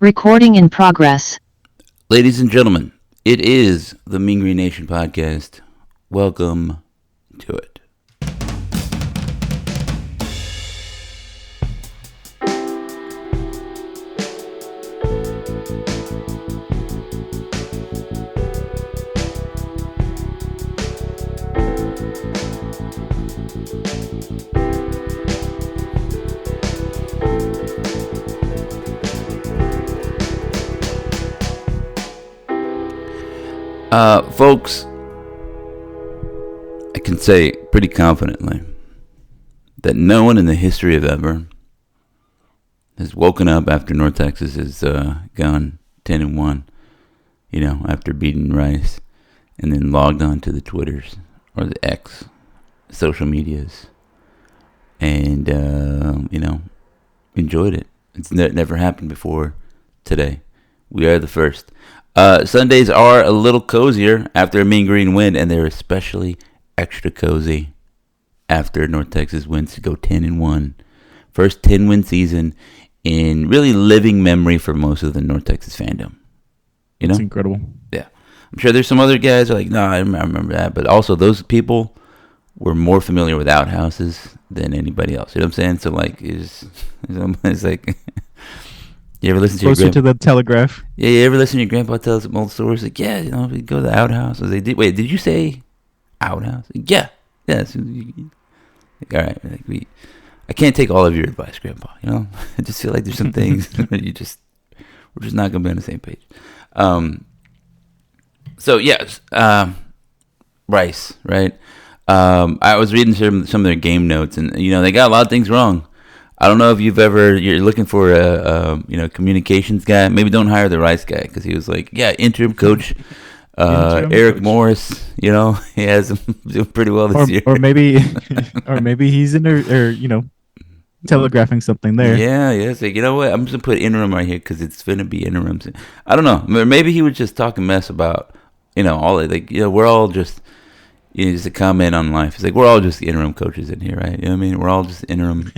Recording in progress. Ladies and gentlemen, it is the Mean Green Nation podcast. Welcome to it. Folks, I can say pretty confidently that no one in the history of ever has woken up after North Texas has gone 10-1, after beating Rice, and then logged on to the Twitters or the X social medias and, enjoyed it. It's never happened before today. We are the first. Sundays are a little cozier after a Mean Green win, and they're especially extra cozy after North Texas wins to go 10-1. First 10-win season in really living memory for most of the North Texas fandom. It's incredible. Yeah. I'm sure there's some other guys who are like, no, I remember that. But also those people were more familiar with outhouses than anybody else. You know what I'm saying? So, it's like... You ever listen to closer to the Telegraph? Yeah, you ever listen to your grandpa tell some old stories? Like, yeah, we go to the outhouse. Wait, did you say outhouse? Yeah. Yes. All right. I can't take all of your advice, Grandpa. I just feel like there's some things that we're just not gonna be on the same page. So yes, Rice, right? I was reading some of their game notes, and they got a lot of things wrong. I don't know if you're looking for a communications guy. Maybe don't hire the Rice guy, because he was like, yeah, interim coach, Eric coach. Morris. He has him doing pretty well this year. Or maybe he's in there, telegraphing something there. Yeah. It's like, you know what? I'm just gonna put interim right here because it's gonna be interim. I don't know. Maybe he was just talking mess about all we're all just. Just a comment on life. It's like we're all just interim coaches in here, right? You know what I mean? We're all just interim.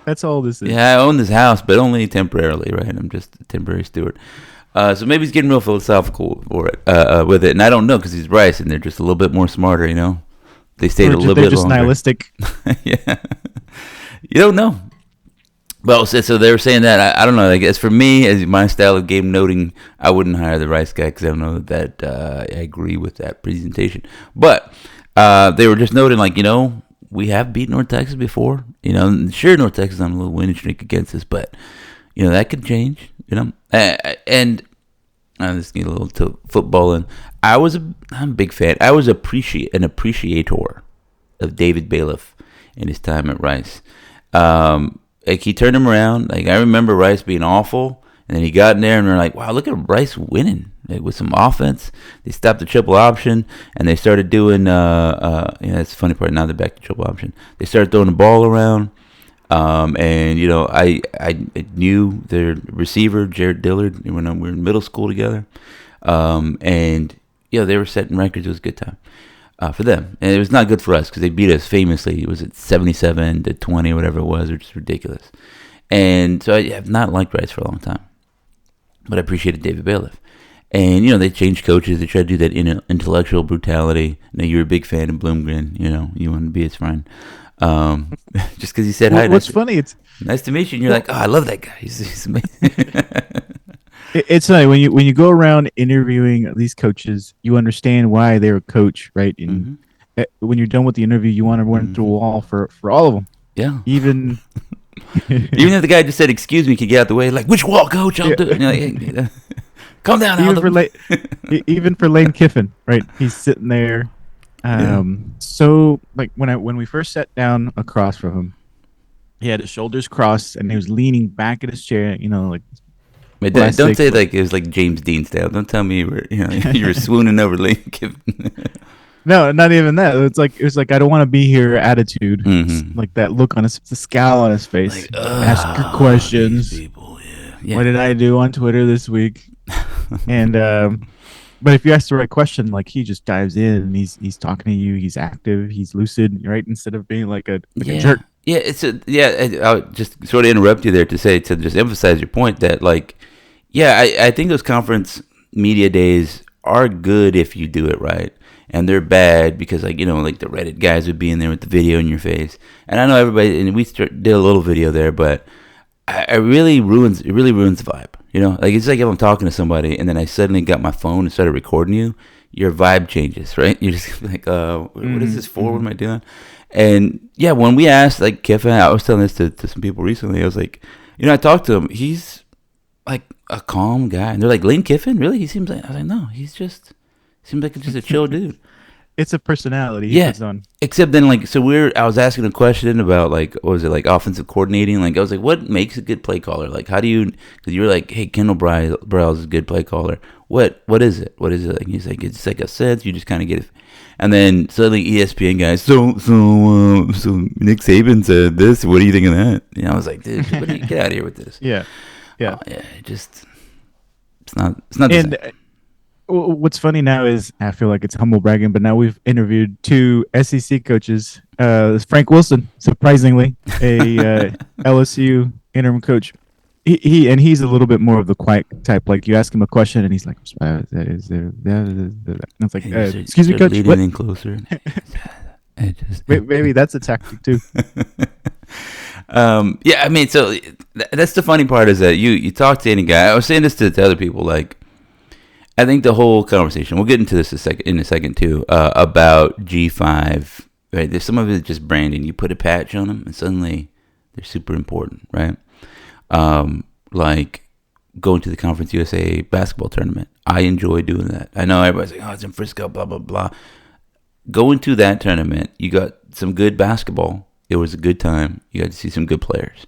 That's all this is. Yeah, I own this house, but only temporarily, right? I'm just a temporary steward. So maybe he's getting real philosophical with it, and I don't know because he's Rice, and they're just a little bit more smarter, They stayed a little bit longer. They're just nihilistic. Yeah, you don't know. Well, so they were saying that I don't know. I guess for me, as my style of game noting, I wouldn't hire the Rice guy because I don't know that I agree with that presentation. But they were just noting, we have beat North Texas before. Sure, North Texas is on a little winning streak against us, but that could change. And I just need a little to football in. I'm a big fan. I was an appreciator of David Bailiff in his time at Rice. He turned him around. I remember Rice being awful, and then he got in there, and we're like, wow, look at Rice winning with some offense. They stopped the triple option, and they started doing. That's the funny part. Now they're back to triple option. They started throwing the ball around, and I knew their receiver Jared Dillard when we were in middle school together, and they were setting records. It was a good time. For them, and it was not good for us because they beat us famously. It was at 77-20, whatever it was, which is ridiculous. And so I have not liked Rice for a long time, but I appreciated David Bailiff. And they changed coaches. They tried to do that intellectual brutality. You're a big fan of Bloomgren. You want to be his friend, just because he said hi. What's funny? It's nice to meet you. And you're like, oh, I love that guy. He's amazing. It's funny when you go around interviewing these coaches, you understand why they're a coach, right? And when you're done with the interview, you want to run through a wall for all of them. Yeah. Even if the guy just said, "Excuse me, can you get out the way?" Like, which wall, coach? I'll do it. Hey, calm down, Aldo. Even for Lane Kiffin, right? He's sitting there. So when we first sat down across from him, he had his shoulders crossed and he was leaning back in his chair, Don't say like it was like James Dean style. Don't tell me you were swooning over Lane Kiffin. No, not even that. It was like I don't want to be here attitude. Like that look on the scowl on his face. Ask your questions. People, yeah. What did I do on Twitter this week? And but if you ask the right question, like he just dives in and he's talking to you. He's active. He's lucid, right? Instead of being like a jerk. Yeah, I'll just sort of interrupt you there to just emphasize your point that Yeah, I think those conference media days are good if you do it right. And they're bad because, like, like the Reddit guys would be in there with the video in your face. And I know everybody, and did a little video there, but it really ruins the vibe. Like it's like if I'm talking to somebody and then I suddenly got my phone and started recording you, your vibe changes, right? You're just like, what is this for? What am I doing? And yeah, when we asked like Kiffin, I was telling this to some people recently. I was like, I talked to him. He's like a calm guy, and they're like, Lane Kiffin, really? He seems like, I was like, no, he's just seems like just a chill dude. It's a personality he Yeah. puts on. Except then, like, so I was asking a question about, like, what was it, like, offensive coordinating? Like, I was like, what makes a good play caller? Like, how do you, because you were like, hey, Kendall Briles is a good play caller. What is it? What is it? Like, he's like, it's like a sense, you just kind of get it. And then suddenly ESPN guys, so Nick Saban said this. What do you think of that? I was like, dude, get out of here with this. Yeah. Yeah. Yeah, it's not the And same. what's funny now is I feel like it's humble bragging, but now we've interviewed two SEC coaches. Frank Wilson, surprisingly, a LSU interim coach. He's a little bit more of the quiet type. Like you ask him a question and he's like, "Is there?" And it's like, "Excuse me, coach." Leading What? in closer. Maybe that's a tactic too. Yeah, I mean, so that's the funny part is that you talk to any guy. I was saying this to other people. Like, I think the whole conversation. We'll get into this in a second too. About G5. Right, there's some of it is just branding. You put a patch on them, and suddenly they're super important. Right. Like going to the Conference USA basketball tournament. I enjoy doing that. I know everybody's like, oh, it's in Frisco, blah, blah, blah. Going to that tournament, you got some good basketball. It was a good time. You got to see some good players.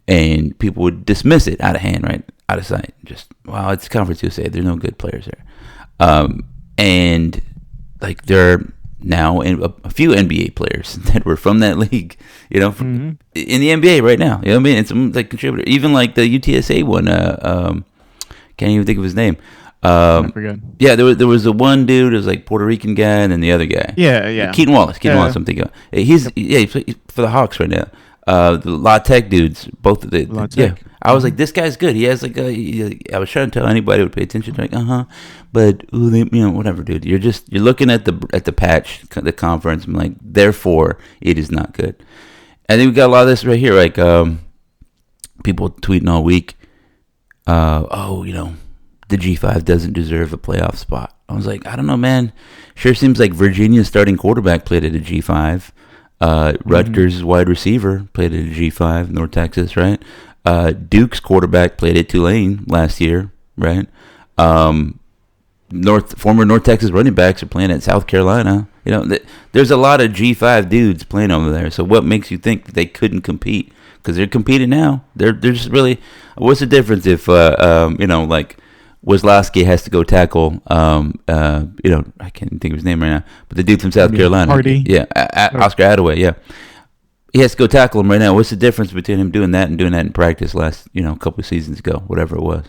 And people would dismiss it out of hand, right? Out of sight. Just, wow, it's Conference USA. There's no good players there. And like there are now a few NBA players that were from that league, in the NBA right now. You know what I mean? And some like contributor, even like the UTSA one. Can't even think of his name. I forgot. Yeah, there was the one dude, it was like Puerto Rican guy, and then the other guy. Yeah. Keaton Wallace. I'm thinking of. He's for the Hawks right now. The La Tech dudes, both of the La Tech. yeah. I was like, this guy's good. He has like I was trying to tell anybody who would pay attention. Like, but whatever, dude. You're looking at the patch, the conference. I'm like, therefore, it is not good. I think we got a lot of this right here. Like, people tweeting all week. The G5 doesn't deserve a playoff spot. I was like, I don't know, man. Sure seems like Virginia's starting quarterback played at a G5. Rutgers' wide receiver played at a G5, North Texas, right? Duke's quarterback played at Tulane last year, right? Former North Texas running backs are playing at South Carolina. There's a lot of G5 dudes playing over there. So what makes you think that they couldn't compete? Because they're competing now. They're just really. What's the difference if like Wislowski has to go tackle? I can't think of his name right now, but the dude from South Carolina, Hardy. yeah, Oscar Attaway, yeah. He has to go tackle him right now. What's the difference between him doing that and doing that in practice last, a couple of seasons ago, whatever it was?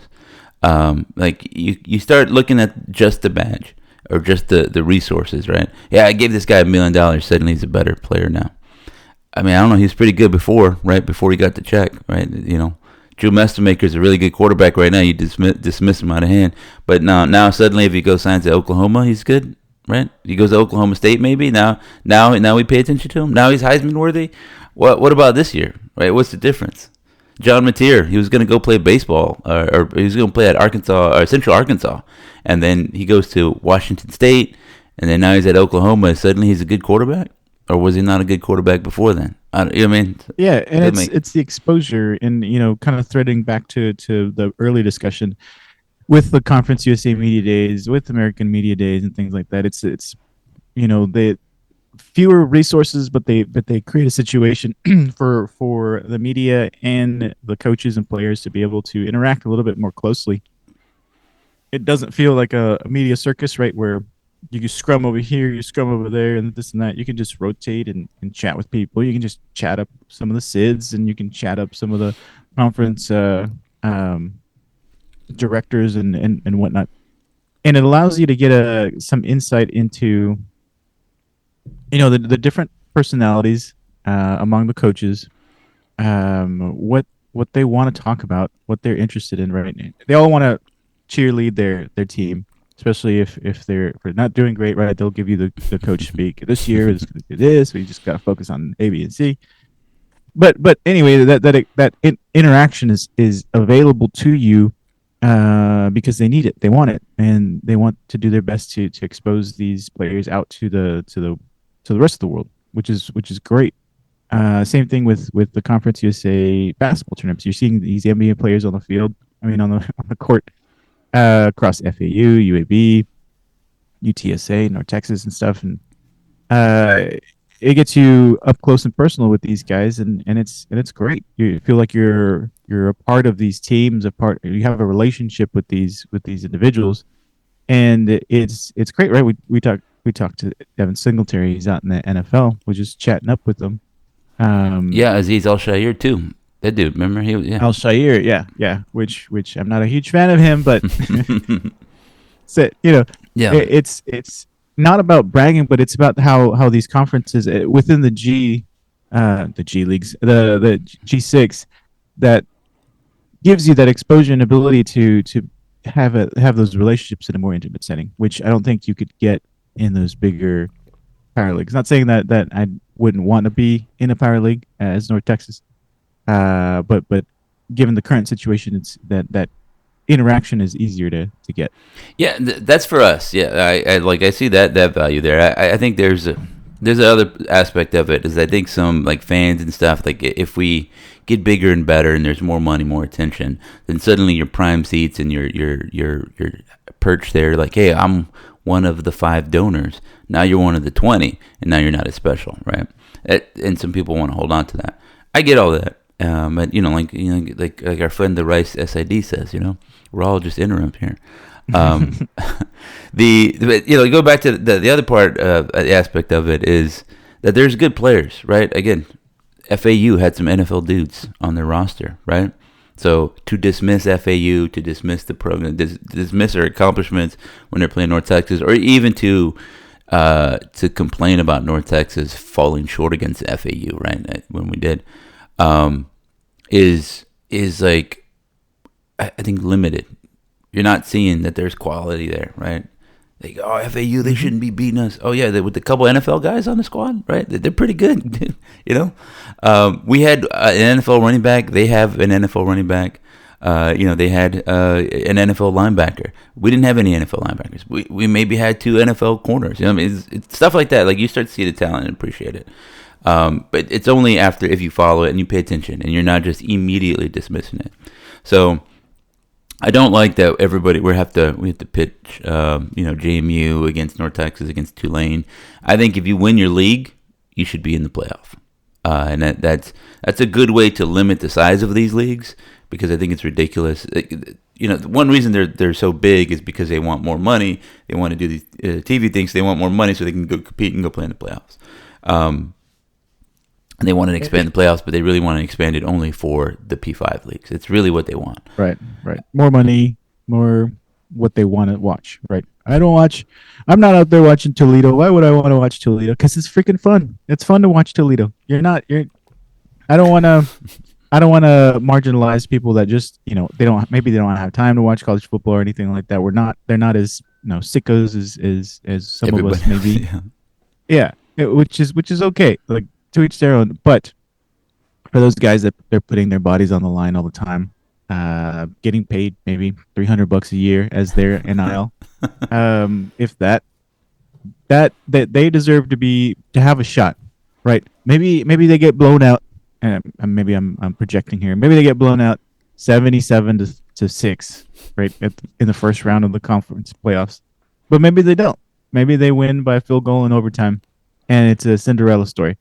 Like you start looking at just the badge or just the resources, right? Yeah, I gave this guy $1 million. Suddenly he's a better player now. I mean, I don't know. He was pretty good before, right? Before he got the check, right? Drew Mestemaker's a really good quarterback right now. You dismiss him out of hand, but now suddenly if he goes signs at Oklahoma, he's good. Right? He goes to Oklahoma State maybe. Now we pay attention to him. Now he's Heisman worthy. What about this year? Right? What's the difference? John Mateer, he was going to go play baseball, or he was going to play at Arkansas or Central Arkansas, and then he goes to Washington State, and then now he's at Oklahoma. Suddenly he's a good quarterback, or was he not a good quarterback before then? You know what I mean? Yeah, and it's the exposure, and kind of threading back to the early discussion with the Conference USA Media Days, with American Media Days, and things like that. It's they fewer resources, but they create a situation for the media and the coaches and players to be able to interact a little bit more closely. It doesn't feel like a media circus, right, where you scrum over here, you scrum over there, and this and that. You can just rotate and chat with people. You can just chat up some of the SIDs, and you can chat up some of the conference directors and whatnot, and it allows you to get some insight into the different personalities among the coaches, what what they want to talk about, what they're interested in right now. They all want to cheerlead their team, especially if they're not doing great, right? They'll give you the coach speak. This year is going to do this. We just got to focus on A, B, and C. But anyway, interaction is available to you because they need it, they want it, and they want to do their best to expose these players out to the rest of the world, which is great. Same thing with the Conference USA basketball tournaments. You're seeing these NBA players on the field. I mean, on the court across FAU, UAB, UTSA, North Texas, and stuff, and uh, it gets you up close and personal with these guys, and it's great. You feel like you're a part of these teams, a part. You have a relationship with these individuals, and it's great, right? We talked to Devin Singletary. He's out in the NFL. We're just chatting up with him. Yeah, Aziz Al Shair too. That dude, remember he? Yeah. Al Shair, yeah. Which I'm not a huge fan of him, but so, Yeah. it's not about bragging, but it's about how these conferences within the G leagues, the G6, that gives you that exposure and ability to have those relationships in a more intimate setting, which I don't think you could get in those bigger power leagues. Not saying that I wouldn't want to be in a power league as North Texas, but given the current situation, it's that interaction is easier to get. Yeah, that's for us. Yeah, I see that value there. I think there's another aspect of it is I think some like fans and stuff, like if we get bigger and better and there's more money, more attention, then suddenly your prime seats and your perch there, like, hey, I'm one of the 5 donors. Now you're one of the 20, and now you're not as special, right? And some people want to hold on to that. I get all that. But like our friend the Rice SID says, we're all just interim here. Go back to the other part, the aspect of it is that there's good players, right? Again, FAU had some NFL dudes on their roster, right? So to dismiss FAU, to dismiss the program, dismiss their accomplishments when they're playing North Texas, or even to complain about North Texas falling short against FAU, right? When we did, is like, I think limited. You're not seeing that there's quality there, right? Like, oh, FAU, they shouldn't be beating us. Oh yeah, with a couple NFL guys on the squad, right? They're pretty good, We had an NFL running back. They have an NFL running back. They had an NFL linebacker. We didn't have any NFL linebackers. We maybe had 2 NFL corners. It's stuff like that. Like, you start to see the talent and appreciate it. But it's only after, if you follow it and you pay attention and you're not just immediately dismissing it. So I don't like that we have to pitch, JMU against North Texas, against Tulane. I think if you win your league, you should be in the playoff. And that's a good way to limit the size of these leagues, because I think it's ridiculous. One reason they're so big is because they want more money. They want to do these TV things. They want more money so they can go compete and go play in the playoffs. And they want to expand the playoffs, but they really want to expand it only for the P5 leagues. It's really what they want. Right. More money, more what they want to watch. Right. I'm not out there watching Toledo. Why would I want to watch Toledo? Because it's freaking fun. It's fun to watch Toledo. I don't want to marginalize people that just, they don't have time to watch college football or anything like that. They're not as, sickos as some of us maybe. Yeah. Which is okay. Like, to each their own. But for those guys that they're putting their bodies on the line all the time, getting paid maybe $300 a year as their NIL, if that they deserve to have a shot, right? Maybe they get blown out, and maybe I'm projecting here. Maybe they get blown out 77-6, right, in the first round of the conference playoffs. But maybe they don't. Maybe they win by a field goal in overtime, and it's a Cinderella story.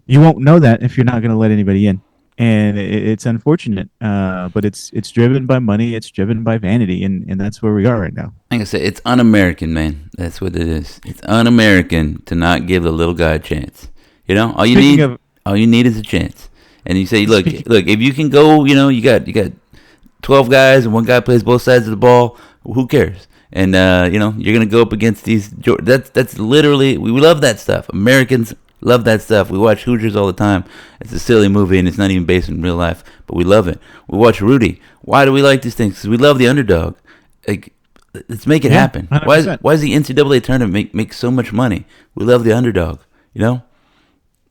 You won't know that if you're not going to let anybody in, and it's unfortunate. But it's driven by money. It's driven by vanity, and that's where we are right now. Like I said, it's un-American, man. That's what it is. It's un-American to not give the little guy a chance. All you need is a chance. And you say, look, if you can go, you got 12 guys and one guy plays both sides of the ball. Who cares? And you're gonna go up against these. That's literally, we love that stuff. Americans Love that stuff. We watch Hoosiers all the time. It's a silly movie and it's not even based in real life, but we love it. We watch Rudy. Why do we like these things? Because we love the underdog. Like, let's make it happen. 100%. Why is the NCAA tournament make so much money? We love the underdog. You know.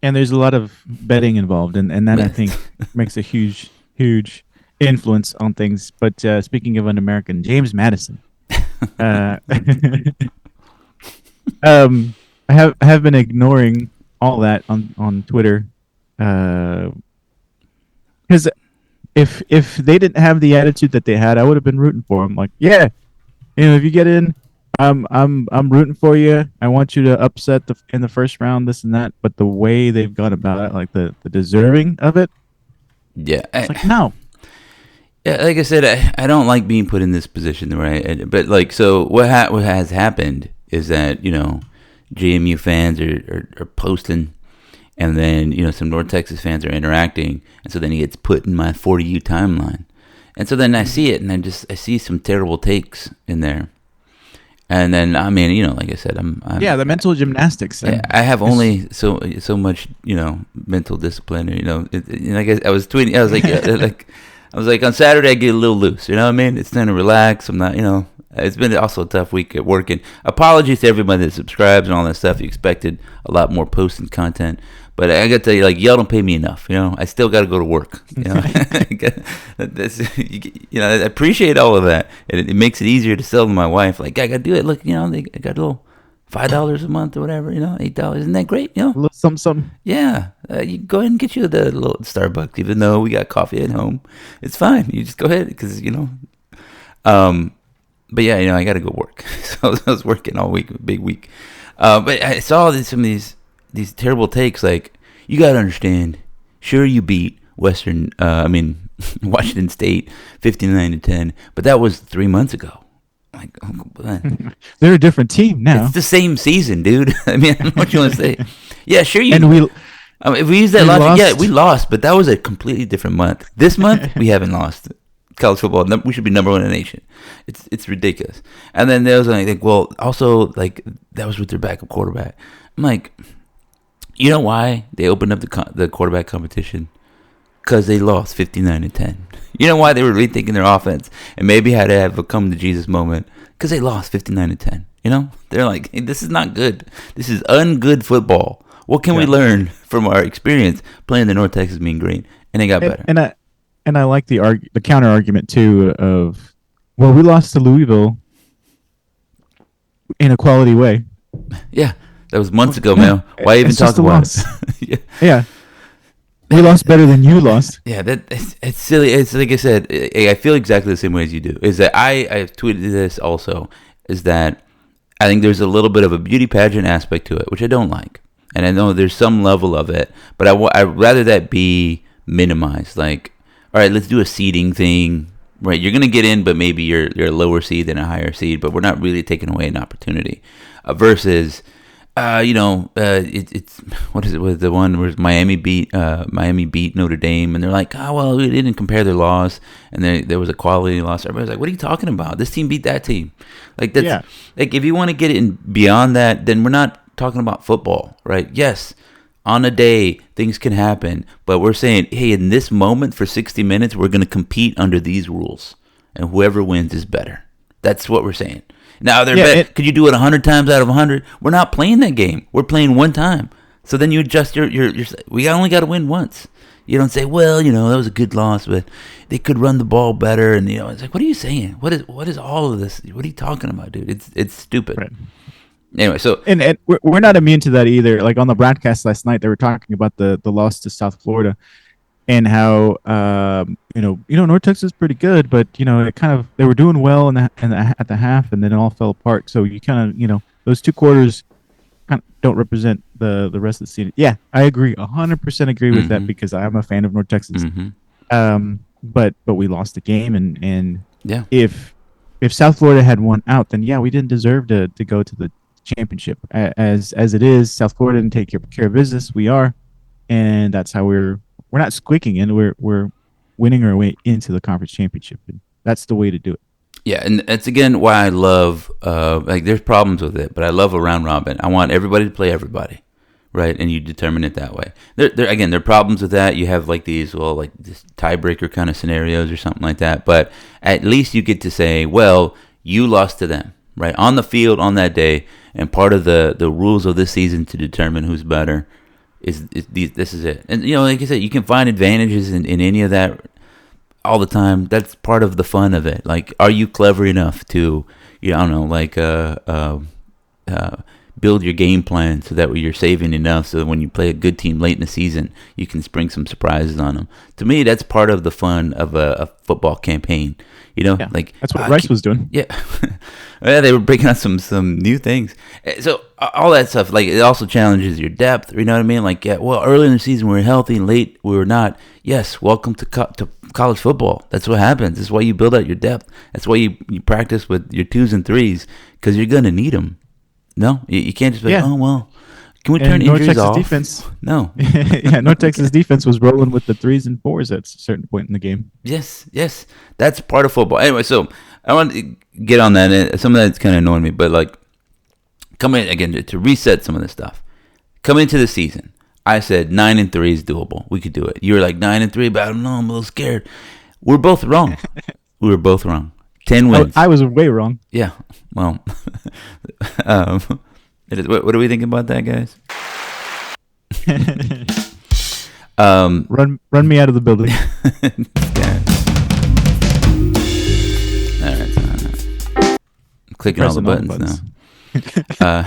And there's a lot of betting involved, and that I think makes a huge influence on things. But speaking of un-American, James Madison. I have been ignoring all that on Twitter, because if they didn't have the attitude that they had, I would have been rooting for them. Like, yeah, if you get in, I'm rooting for you. I want you to upset in the first round, this and that. But the way they've gone about it, like the deserving of it, yeah, it's like no. Yeah, like I said, I don't like being put in this position, right? But like, so what has happened is that JMU fans are posting, and then some North Texas fans are interacting, and so then he gets put in my 40U timeline, and so then I see it, and I see some terrible takes in there, and then I mean, like I said, I'm the mental gymnastics. I have only so much mental discipline. I was tweeting, I was like like. I was like, on Saturday, I get a little loose. You know what I mean? It's time to relax. I'm not, it's been also a tough week at work. And apologies to everybody that subscribes and all that stuff. You expected a lot more posting content. But I got to tell you, like, y'all don't pay me enough. I still got to go to work. I appreciate all of that. It makes it easier to sell to my wife. Like, I got to do it. Look, they got a little $5 a month or whatever, $8. Isn't that great? A little something. Yeah. You go ahead and get you the little Starbucks, even though we got coffee at home. It's fine. You just go ahead because, but yeah, I got to go work. So I was working all week, big week. But I saw some of these terrible takes. Like, you got to understand, sure, you beat Washington State 59-10, but that was 3 months ago. Like, they're a different team now. It's the same season, dude. I mean, I don't know what you want to say. Yeah, sure. And if we use that logic, yeah, we lost, but that was a completely different month. This month, we haven't lost. College football, we should be number one in the nation. It's ridiculous. And then there was like, well, also like that was with their backup quarterback. I'm like, you know why they opened up the quarterback competition? Because they lost 59-10. You know why they were rethinking their offense and maybe had to have a come to Jesus moment? Because they lost 59-10. They're like, hey, this is not good. This is ungood football. What can we learn from our experience playing the North Texas Mean Green? And they got better. And I like the counter argument too of, well, we lost to Louisville in a quality way. Yeah, that was months ago, man. Why even talk about it? Yeah. We lost better than you lost. Yeah, it's silly. It's like I said, I feel exactly the same way as you do. Is that I tweeted this also, is that I think there's a little bit of a beauty pageant aspect to it, which I don't like. And I know there's some level of it, but I'd rather that be minimized. Like, all right, let's do a seeding thing. Right, you're going to get in, but maybe you're a lower seed than a higher seed, but we're not really taking away an opportunity. Versus... it's what is it with the one where Miami beat Notre Dame, and they're like, well, we didn't compare their loss, and there was a quality loss. Everybody's like, what are you talking about? This team beat that team. Like, that's like, if you want to get it in beyond that, then we're not talking about football, right? Yes, on a day things can happen, but we're saying, hey, in this moment for 60 minutes, we're going to compete under these rules, and whoever wins is better. That's what we're saying. Now, could you do it 100 times out of 100? We're not playing that game. We're playing one time. So then you adjust your we only got to win once. You don't say, well, that was a good loss, but they could run the ball better. And, it's like, what are you saying? What is all of this? What are you talking about, dude? It's stupid. Right. Anyway, so. And we're not immune to that either. Like on the broadcast last night, they were talking about the loss to South Florida. And how North Texas is pretty good, but it kind of, they were doing well at the half, and then it all fell apart. So you kind of those two quarters kind of don't represent the rest of the season. Yeah, I agree, 100% agree with that, because I'm a fan of North Texas. But we lost the game, and yeah, if South Florida had won out, then we didn't deserve to go to the championship. As it is, South Florida didn't take care of business. We are, and that's how we're not squeaking in. We're winning our way into the conference championship. And that's the way to do it. Yeah, and that's again why I love. There's problems with it, but I love a round robin. I want everybody to play everybody, right? And you determine it that way. There are problems with that. You have like these, well, like this tiebreaker kind of scenarios or something like that. But at least you get to say, well, you lost to them, right? On the field on that day. And part of the rules of this season to determine who's better is this is it. And, like I said, you can find advantages in any of that all the time. That's part of the fun of it. Like, are you clever enough to, I don't know, like, build your game plan so that you're saving enough so that when you play a good team late in the season, you can spring some surprises on them. To me, that's part of the fun of a football campaign. Yeah, like that's what Rice was doing. Yeah, yeah, they were breaking out some new things. So all that stuff, like, it also challenges your depth. You know what I mean? Like, yeah, well, early in the season we were healthy, and late we were not. Yes, welcome to college football. That's what happens. That's why you build out your depth. That's why you practice with your 2s and 3s, because you're gonna need them. No, you can't just be like, oh, well, can we turn injuries off? Defense, no. Yeah, North Texas defense was rolling with the 3s and 4s at a certain point in the game. Yes. That's part of football. Anyway, so I want to get on that. Some of that's kind of annoying me, but, like, coming again to reset some of this stuff. Coming into the season, I said 9-3 is doable. We could do it. You were like 9-3, but I don't know. I'm a little scared. We're both wrong. We were both wrong. 10 wins. I was way wrong. Yeah. Well, what are we thinking about that, guys? Run me out of the building. All right. I'm clicking all the buttons now.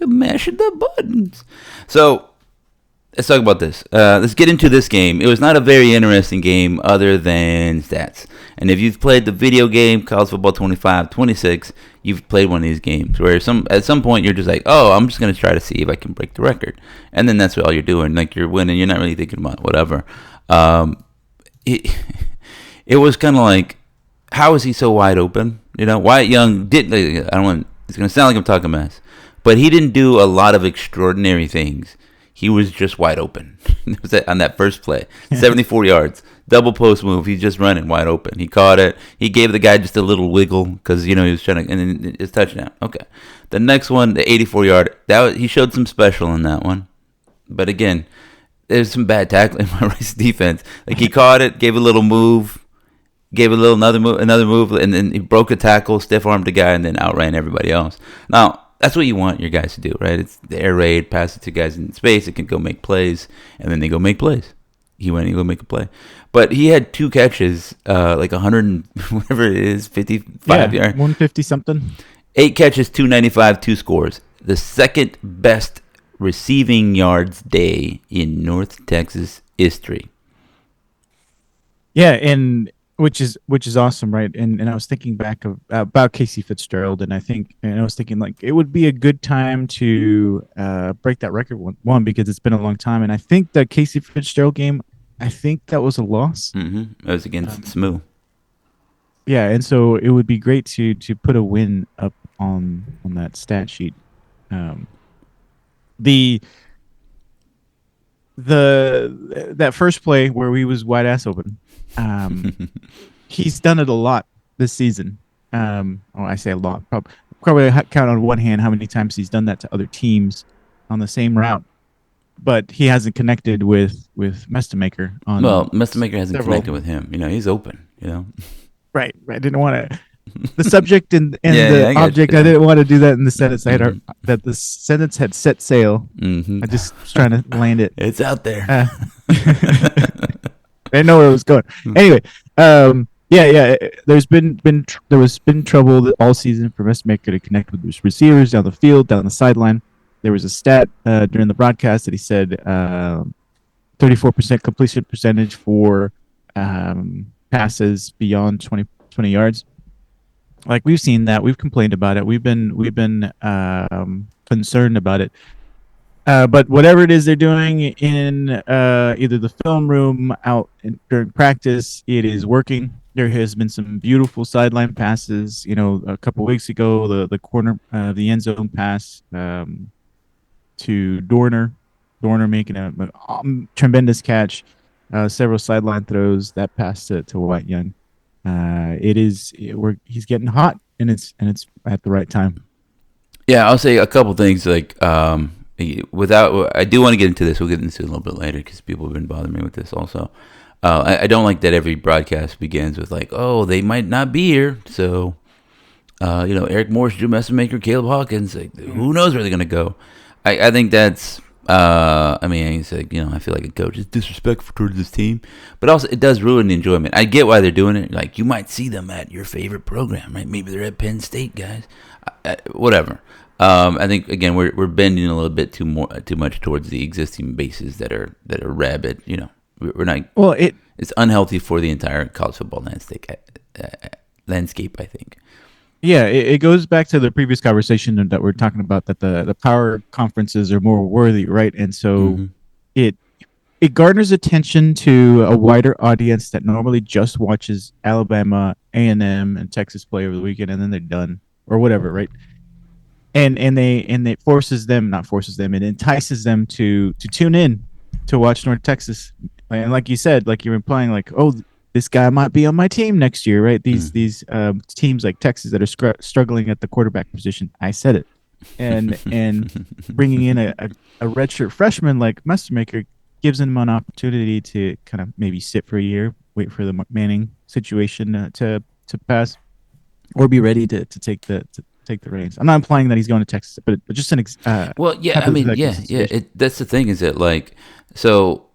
Mashing the buttons. So let's talk about this. Let's get into this game. It was not a very interesting game other than stats. And if you've played the video game, College Football 25, 26, you've played one of these games where at some point you're just like, oh, I'm just going to try to see if I can break the record. And then that's all you're doing. Like, you're winning. You're not really thinking about whatever. It was kind of like, how is he so wide open? Wyatt Young didn't, it's going to sound like I'm talking mess, but he didn't do a lot of extraordinary things. He was just wide open. It was on that first play, 74 yards, double post move. He's just running wide open. He caught it. He gave the guy just a little wiggle because he was trying to, and then it's touchdown. Okay, the next one, the 84-yard. He showed some special in that one, but again, there's some bad tackling by Rice defense. Like, he caught it, gave a little move, gave another move, and then he broke a tackle, stiff armed the guy, and then outran everybody else. Now, that's what you want your guys to do, right? It's the air raid, pass it to guys in space. It can go make plays, and then they go make plays. He went and go make a play. But he had 2 catches, like 100, whatever it is, 55 yards. 150 something. 8 catches, 295, 2 scores. The second best receiving yards day in North Texas history. Yeah, and which is awesome, right? And I was thinking back about Casey Fitzgerald, and I was thinking, like, it would be a good time to break that record one because it's been a long time, and I think the Casey Fitzgerald game, I think that was a loss. Mm-hmm. It was against SMU. Yeah, and so it would be great to put a win up on that stat sheet. That first play where we was wide ass open. He's done it a lot this season. I say a lot. Probably count on one hand how many times he's done that to other teams on the same route. But he hasn't connected with Mestamaker on. Well, Mestamaker hasn't connected with him. He's open. Right. I didn't want to. The subject and the object. I didn't want to do that in the sentence. That the sentence had set sail. Mm-hmm. I just was trying to land it. It's out there. I didn't know where it was going. Anyway, There's been trouble all season for Mestamaker to connect with his receivers down the field, down the sideline. There was a stat during the broadcast that he said 34% completion percentage for passes beyond 20 yards. Like, we've seen that, we've complained about it, we've been concerned about it. But whatever it is they're doing in either the film room, out during practice, it is working. There has been some beautiful sideline passes. A couple weeks ago, the corner, the end zone pass to Dorner making a tremendous catch. Several sideline throws, that pass to Wyatt Young. He's getting hot, and it's at the right time. Yeah, I'll say a couple things. Like, without, I do want to get into this. We'll get into it a little bit later because people have been bothering me with this also. I don't like that every broadcast begins with like, oh, they might not be here, so Eric Morris, Drew Messamaker, Caleb Hawkins, like, who knows where they're gonna go? I think that's. I mean, it's like, I feel like a coach is disrespectful towards this team, but also it does ruin the enjoyment. I get why they're doing it. Like, you might see them at your favorite program, right? Maybe they're at Penn State, guys. Whatever. I think again we're bending a little bit too much towards the existing bases that are rabid. We're not. Well, it's unhealthy for the entire college football landscape. I think. Yeah, it goes back to the previous conversation that we're talking about, that the power conferences are more worthy, right? And so it garners attention to a wider audience that normally just watches Alabama, A&M, and Texas play over the weekend, and then they're done or whatever, right? And it forces them, not forces them, it entices them to tune in to watch North Texas. And like you said, like you're implying, like, oh, this guy might be on my team next year, right? These teams like Texas that are struggling at the quarterback position. I said it, and bringing in a redshirt freshman like Messamaker gives them an opportunity to kind of maybe sit for a year, wait for the Manning situation to pass, or be ready to take the reins. I'm not implying that he's going to Texas, but just an well, yeah, I mean, yeah. That's the thing, is that, like, so.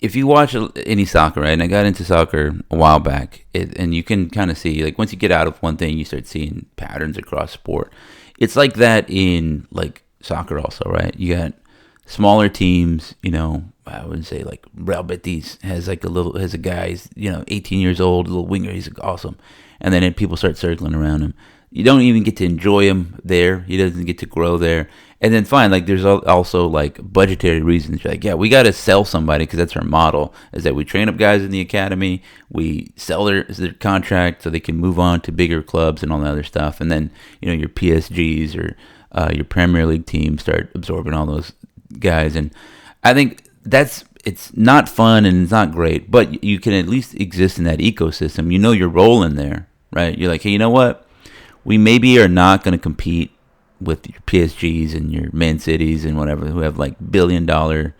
If you watch any soccer, right, and I got into soccer a while back, and you can kind of see, like, once you get out of one thing, you start seeing patterns across sport. It's like that in, like, soccer also, right? You got smaller teams, I would say, like, Real Betis has a guy, he's, 18 years old, a little winger, he's awesome. And then people start circling around him. You don't even get to enjoy him there. He doesn't get to grow there. And then fine, like, there's also like budgetary reasons. You're like, yeah, we got to sell somebody because that's our model, is that we train up guys in the academy, we sell their contract so they can move on to bigger clubs and all that other stuff. And then, your PSGs or your Premier League teams start absorbing all those guys. And I think it's not fun and it's not great, but you can at least exist in that ecosystem. Your role in there, right? You're like, hey, you know what? We maybe are not going to compete with your PSGs and your Man Cities and whatever, who have like billion-dollar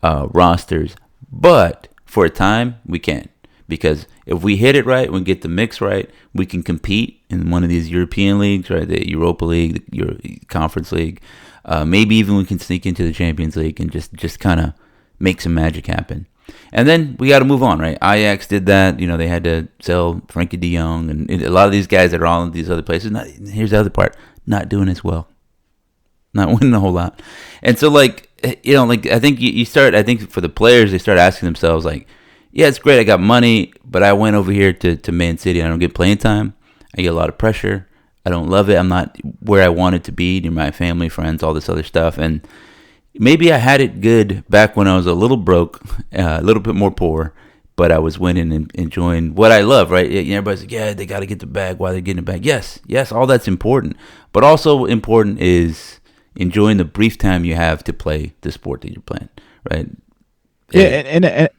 rosters, but for a time we can, because if we hit it right, we get the mix right, we can compete in one of these European leagues, right? The Europa League, the Euro Conference League, maybe even we can sneak into the Champions League and just kind of make some magic happen. And then we got to move on, right? Ajax did that. They had to sell Frankie de Jong and a lot of these guys that are all in these other places. Here's the other part: not doing as well, not winning a whole lot. And so, like, I think you start. I think for the players, they start asking themselves, like, yeah, it's great, I got money, but I went over here to Man City. I don't get playing time. I get a lot of pressure. I don't love it. I'm not where I wanted to be near my family, friends, all this other stuff, and maybe I had it good back when I was a little broke, a little bit more poor, but I was winning and enjoying what I love, right? Everybody's like, yeah, they got to get the bag while they're getting the bag. Yes, all that's important. But also important is enjoying the brief time you have to play the sport that you're playing, right? Yeah, and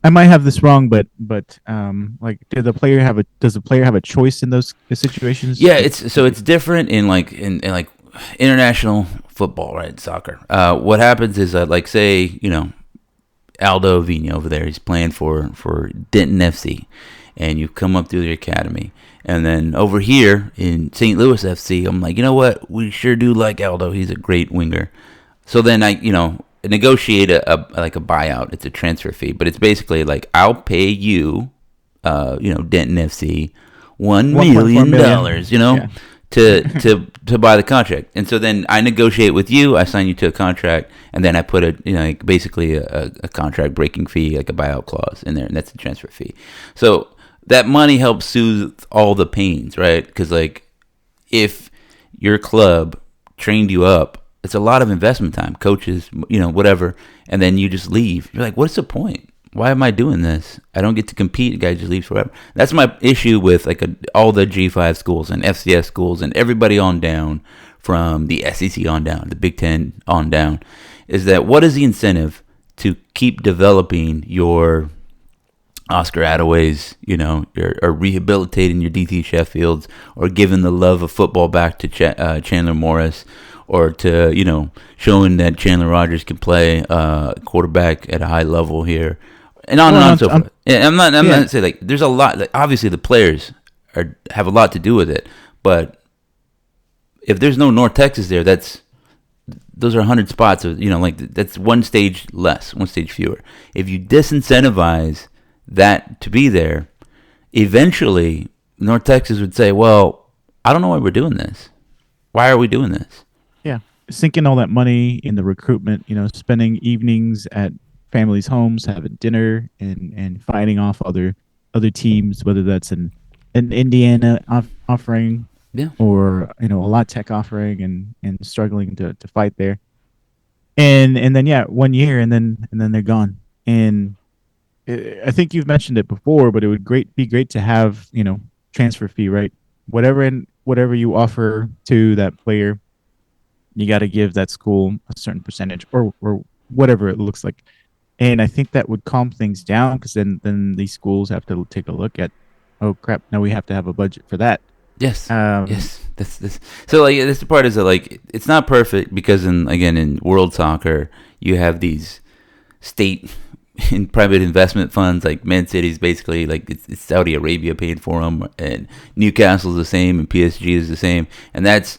I might have this wrong, but like, does the player have a choice in those situations? Yeah, it's different in like international football, right? Soccer. What happens is that, like, say, Aldo Vina over there, he's playing for Denton FC, and you come up through the academy, and then over here in St. Louis FC, I'm like, you know what? We sure do like Aldo. He's a great winger. So then I, negotiate a buyout. It's a transfer fee, but it's basically like, I'll pay you, Denton FC $1 million, to buy the contract. And so then I negotiate with you, I sign you to a contract, and then I put basically a contract breaking fee, like a buyout clause in there, and that's the transfer fee. So that money helps soothe all the pains, right? Because, like, if your club trained you up, it's a lot of investment time, coaches, whatever, and then you just leave. You're like, what's the point? Why am I doing this? I don't get to compete. The guy just leaves forever. That's my issue with all the G5 schools and FCS schools and everybody on down, from the SEC on down, the Big Ten on down, is that what is the incentive to keep developing your Oscar Attaways, or rehabilitating your DT Sheffields, or giving the love of football back to Chandler Morris, or to, showing that Chandler Rogers can play quarterback at a high level here, and on Well, and on and and so forth. Yeah, I'm not saying like there's a lot. Like, obviously, the players have a lot to do with it, but if there's no North Texas there, those are 100 spots of, like that's one stage less, one stage fewer. If you disincentivize that to be there, eventually North Texas would say, well, I don't know why we're doing this. Why are we doing this? yeah, sinking all that money in the recruitment, spending evenings at families' homes, having dinner, and fighting off other teams, whether that's an Indiana offering Yeah. or a La Tech offering, and struggling to fight there. And then yeah, 1 year, and then they're gone. And I think you've mentioned it before, but it would be great to have transfer fee, right? Whatever you offer to that player, you got to give that school a certain percentage, or whatever it looks like. And I think that would calm things down, because then these schools have to take a look at, oh crap, now we have to have a budget for that. Yes. Um, Yes. That's this. So like this part is that like it's not perfect because in world soccer you have these state and private investment funds, like Man City's basically like it's Saudi Arabia paying for them, and Newcastle's the same, and PSG is the same, and that's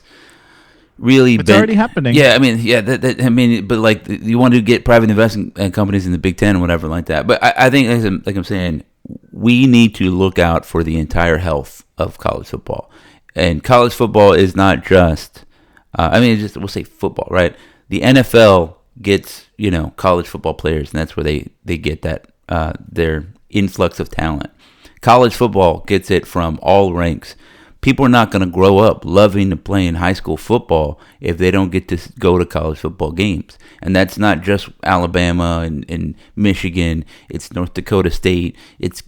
really it's already happening. Yeah, I mean, yeah, but like you want to get private investment companies in the Big Ten or whatever like that. But I think, like I'm saying, we need to look out for the entire health of college football, and college football is not just. We'll say football, right? The NFL gets college football players, and that's where they get that their influx of talent. College football gets it from all ranks. People are not going to grow up loving to play in high school football if they don't get to go to college football games. And that's not just Alabama and Michigan. It's North Dakota State. It's,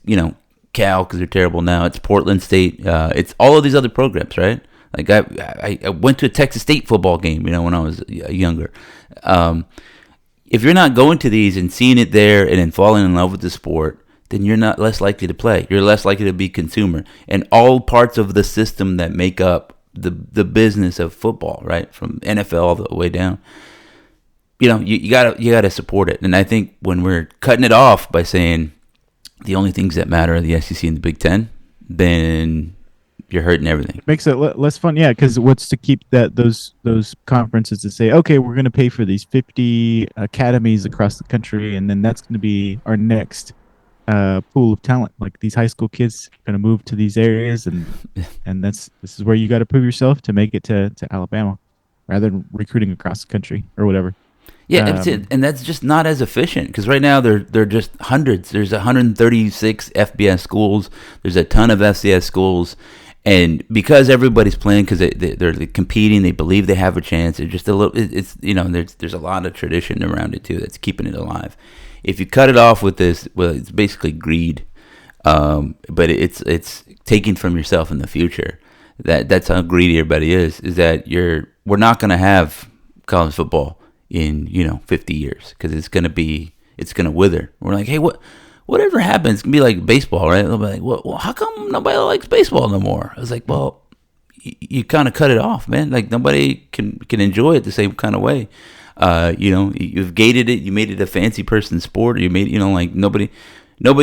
Cal, because they're terrible now. It's Portland State. It's all of these other programs, right? Like I went to a Texas State football game, when I was younger. If you're not going to these and seeing it there and then falling in love with the sport, then you're not less likely to play. You're less likely to be consumer. And all parts of the system that make up the business of football, right, from NFL all the way down, you gotta support it. And I think when we're cutting it off by saying the only things that matter are the SEC and the Big Ten, then you're hurting everything. It makes it less fun, yeah. Because what's to keep those conferences to say, okay, we're going to pay for these 50 academies across the country, and then that's going to be our next pool of talent. Like these high school kids are going to move to these areas, and this is where you got to prove yourself to make it to Alabama, rather than recruiting across the country or whatever. Yeah, and that's just not as efficient, because right now they're just hundreds. There's 136 FBS schools. There's a ton of FCS schools, and because everybody's playing, because they're competing, they believe they have a chance. It's just a little. It's there's a lot of tradition around it too that's keeping it alive. If you cut it off with this, well, it's basically greed, but it's taking from yourself in the future. That's how greedy everybody is. Is that we're not going to have college football in 50 years, because it's gonna wither. We're like, hey, whatever happens, it's gonna be like baseball, right? They'll be like, well, how come nobody likes baseball no more? I was like, well, you kind of cut it off, man. Like nobody can enjoy it the same kind of way. You've gated it. You made it a fancy person sport. Or you made like nobody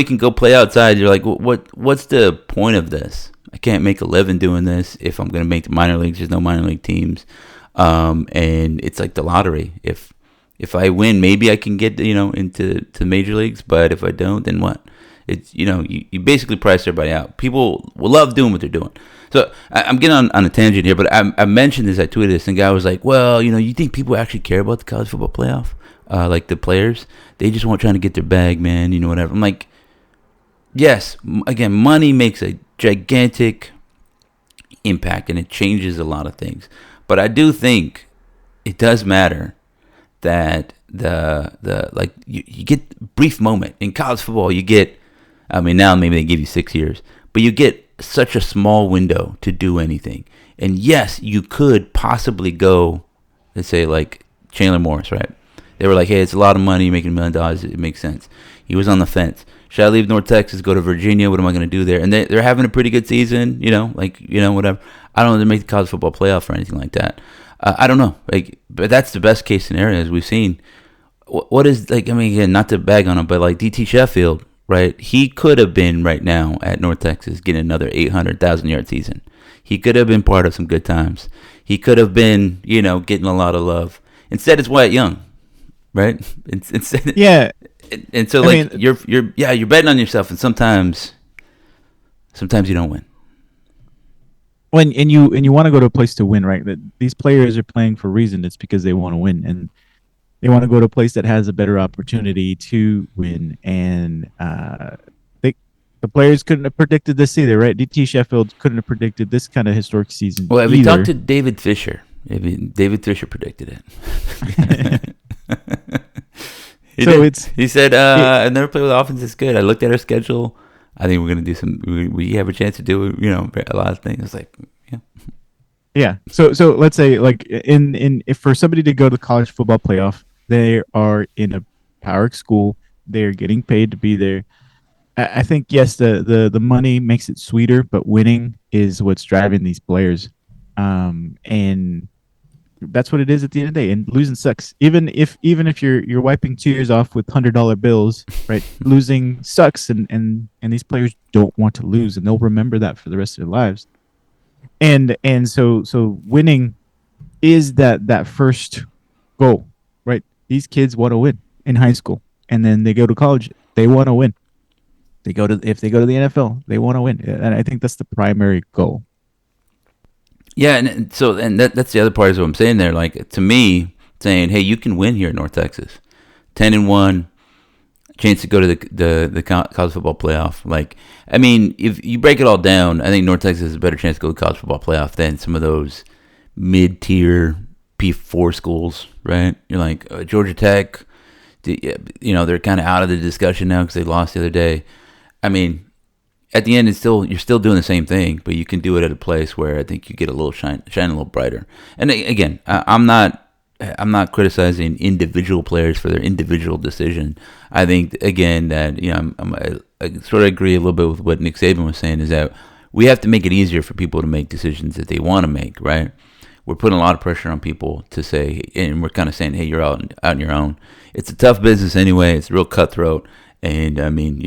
can go play outside. You're like, what's the point of this? I can't make a living doing this. If I'm gonna make the minor leagues, there's no minor league teams. And it's like the lottery. If I win, maybe I can get into major leagues. But if I don't, then what? It's you basically price everybody out. People will love doing what they're doing. So I'm getting on a tangent here, but I mentioned this. I tweeted this, and the guy was like, "Well, you think people actually care about the college football playoff? Like the players, they just want trying to get their bag, man. Whatever." I'm like, yes. Again, money makes a gigantic impact, and it changes a lot of things. But I do think it does matter that you get brief moment in college football. You get, now maybe they give you 6 years, but you get such a small window to do anything. And yes, you could possibly go, let's say like Chandler Morris, right? They were like, hey, it's a lot of money, you're making $1 million, it makes sense. He was on the fence. Should I leave North Texas, go to Virginia? What am I going to do there? And they're having a pretty good season, whatever. I don't know if they make the college football playoff or anything like that. I don't know, like, but that's the best case scenario as we've seen. What is, like, I mean, again, not to bag on him, but like DT Sheffield, right? He could have been right now at North Texas getting another 800,000 yard season. He could have been part of some good times. He could have been, getting a lot of love. Instead, it's Wyatt Young, right? Instead, Yeah, and so, I like, mean, you're betting on yourself, and sometimes you don't win. when and you want to go to a place to win, right? That these players are playing for a reason. It's because they want to win, and they want to go to a place that has a better opportunity to win. And they, the players couldn't have predicted this either, right? DT Sheffield couldn't have predicted this kind of historic season Well, have you talked either. to David Fisher? David Fisher predicted it. He So did. it's He said, it, "I've never played with offense this good. I looked at our schedule. I think we're gonna do some. We have a chance to do, a lot of things." It's like, yeah, yeah. So let's say like in if for somebody to go to the college football playoff, they are in a power school. They're getting paid to be there. I think yes, the money makes it sweeter, but winning is what's driving these players, and that's what it is at the end of the day. And losing sucks. Even if you're wiping tears off with $100 bills, right? Losing sucks, and these players don't want to lose, and they'll remember that for the rest of their lives. And so winning is that first goal, right? These kids want to win in high school, and then they go to college. They want to win. If they go to the NFL, they want to win, and I think that's the primary goal. yeah. And so, and that's the other part is what I'm saying there. Like, to me, saying, hey, you can win here in North Texas, 10-1, chance to go to the college football playoff. Like, I mean, if you break it all down, I think North Texas has a better chance to go to the college football playoff than some of those mid-tier P4 schools, right? You're like, Georgia Tech, they're kind of out of the discussion now because they lost the other day. I mean, at the end, you're still doing the same thing, but you can do it at a place where I think you get a little shine a little brighter. And again, I'm not criticizing individual players for their individual decision. I think, again, that I sort of agree a little bit with what Nick Saban was saying, is that we have to make it easier for people to make decisions that they want to make, right? We're putting a lot of pressure on people to say, and we're kind of saying, hey, you're out on your own. It's a tough business anyway. It's real cutthroat, and I mean,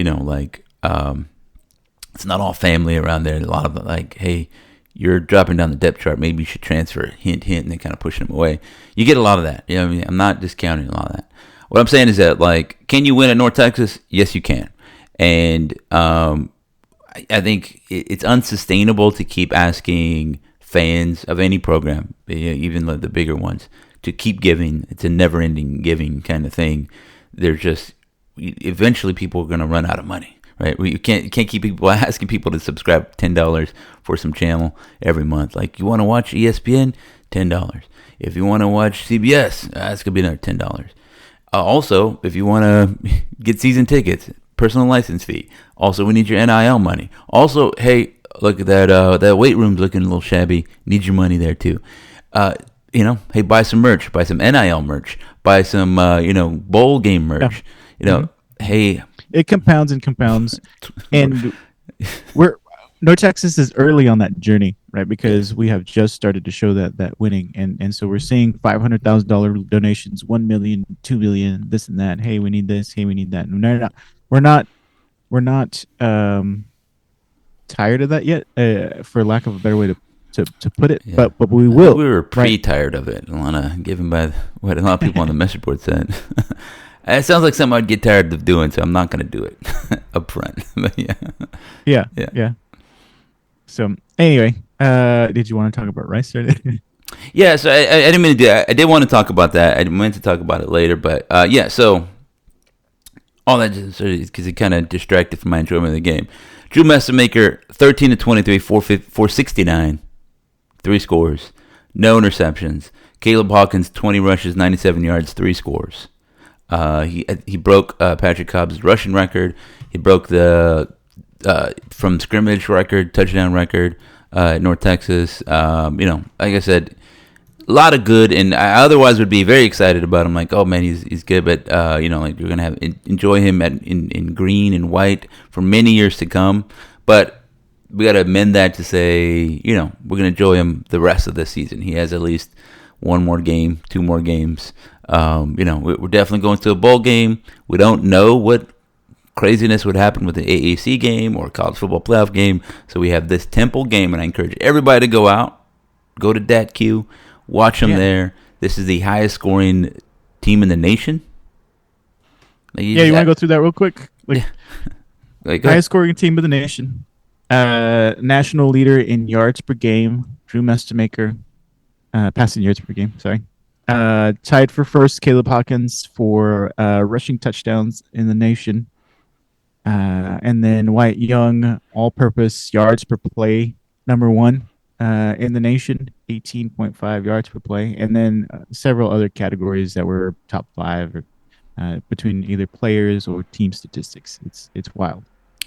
it's not all family around there. A lot of, like, hey, you're dropping down the depth chart. Maybe you should transfer. Hint, hint, and then kind of pushing them away. You get a lot of that. I mean, I'm not discounting a lot of that. What I'm saying is that, like, can you win at North Texas? Yes, you can. And I think it's unsustainable to keep asking fans of any program, even the bigger ones, to keep giving. It's a never-ending giving kind of thing. They're just, eventually people are going to run out of money. Right, you can't keep people asking people to subscribe $10 for some channel every month. Like, you want to watch ESPN, $10. If you want to watch CBS, that's gonna be another $10. Also, if you want to get season tickets, personal license fee. Also, we need your NIL money. Also, hey, look at that weight room's looking a little shabby. Need your money there too. Hey, buy some merch, buy some NIL merch, buy some bowl game merch. Yeah. Hey. It compounds and compounds, and North Texas is early on that journey, right? Because we have just started to show that winning, and so we're seeing $500,000 donations, 1 million, 2 million, this and that. Hey, we need this. Hey, we need that. And we're not tired of that yet, for lack of a better way to put it. Yeah. But we I will. think we were pre-tired of it. A lot of given by what a lot of people on the message board said. It sounds like something I'd get tired of doing, so I'm not going to do it up front. But Yeah. So anyway, did you want to talk about Rice? Or Yeah, so I didn't mean to do that. I did want to talk about that. I meant to talk about it later, but yeah, so all that just because it kind of distracted from my enjoyment of the game. Drew Messamaker, 13 to 23, 469, 3 scores, no interceptions. Caleb Hawkins, 20 rushes, 97 yards, 3 scores. He broke Patrick Cobb's rushing record. He broke the from scrimmage record, touchdown record at North Texas. Like I said, a lot of good, and I otherwise would be very excited about him. Like, oh man, he's good, but like you're gonna enjoy him in green and white for many years to come. But we got to amend that to say, we're gonna enjoy him the rest of the season. He has at least one more game, two more games. We're definitely going to a bowl game. We don't know what craziness would happen with the AAC game or college football playoff game. So we have this Temple game, and I encourage everybody to go out, go to DATQ, watch them there. This is the highest scoring team in the nation. You want to go through that real quick? Highest scoring team of the nation. National leader in yards per game, Drew Mestamaker. Passing yards per game, sorry. Tied for first, Caleb Hawkins for rushing touchdowns in the nation. And then Wyatt Young, all-purpose yards per play, number one in the nation, 18.5 yards per play. And then several other categories that were top five or between either players or team statistics. It's wild.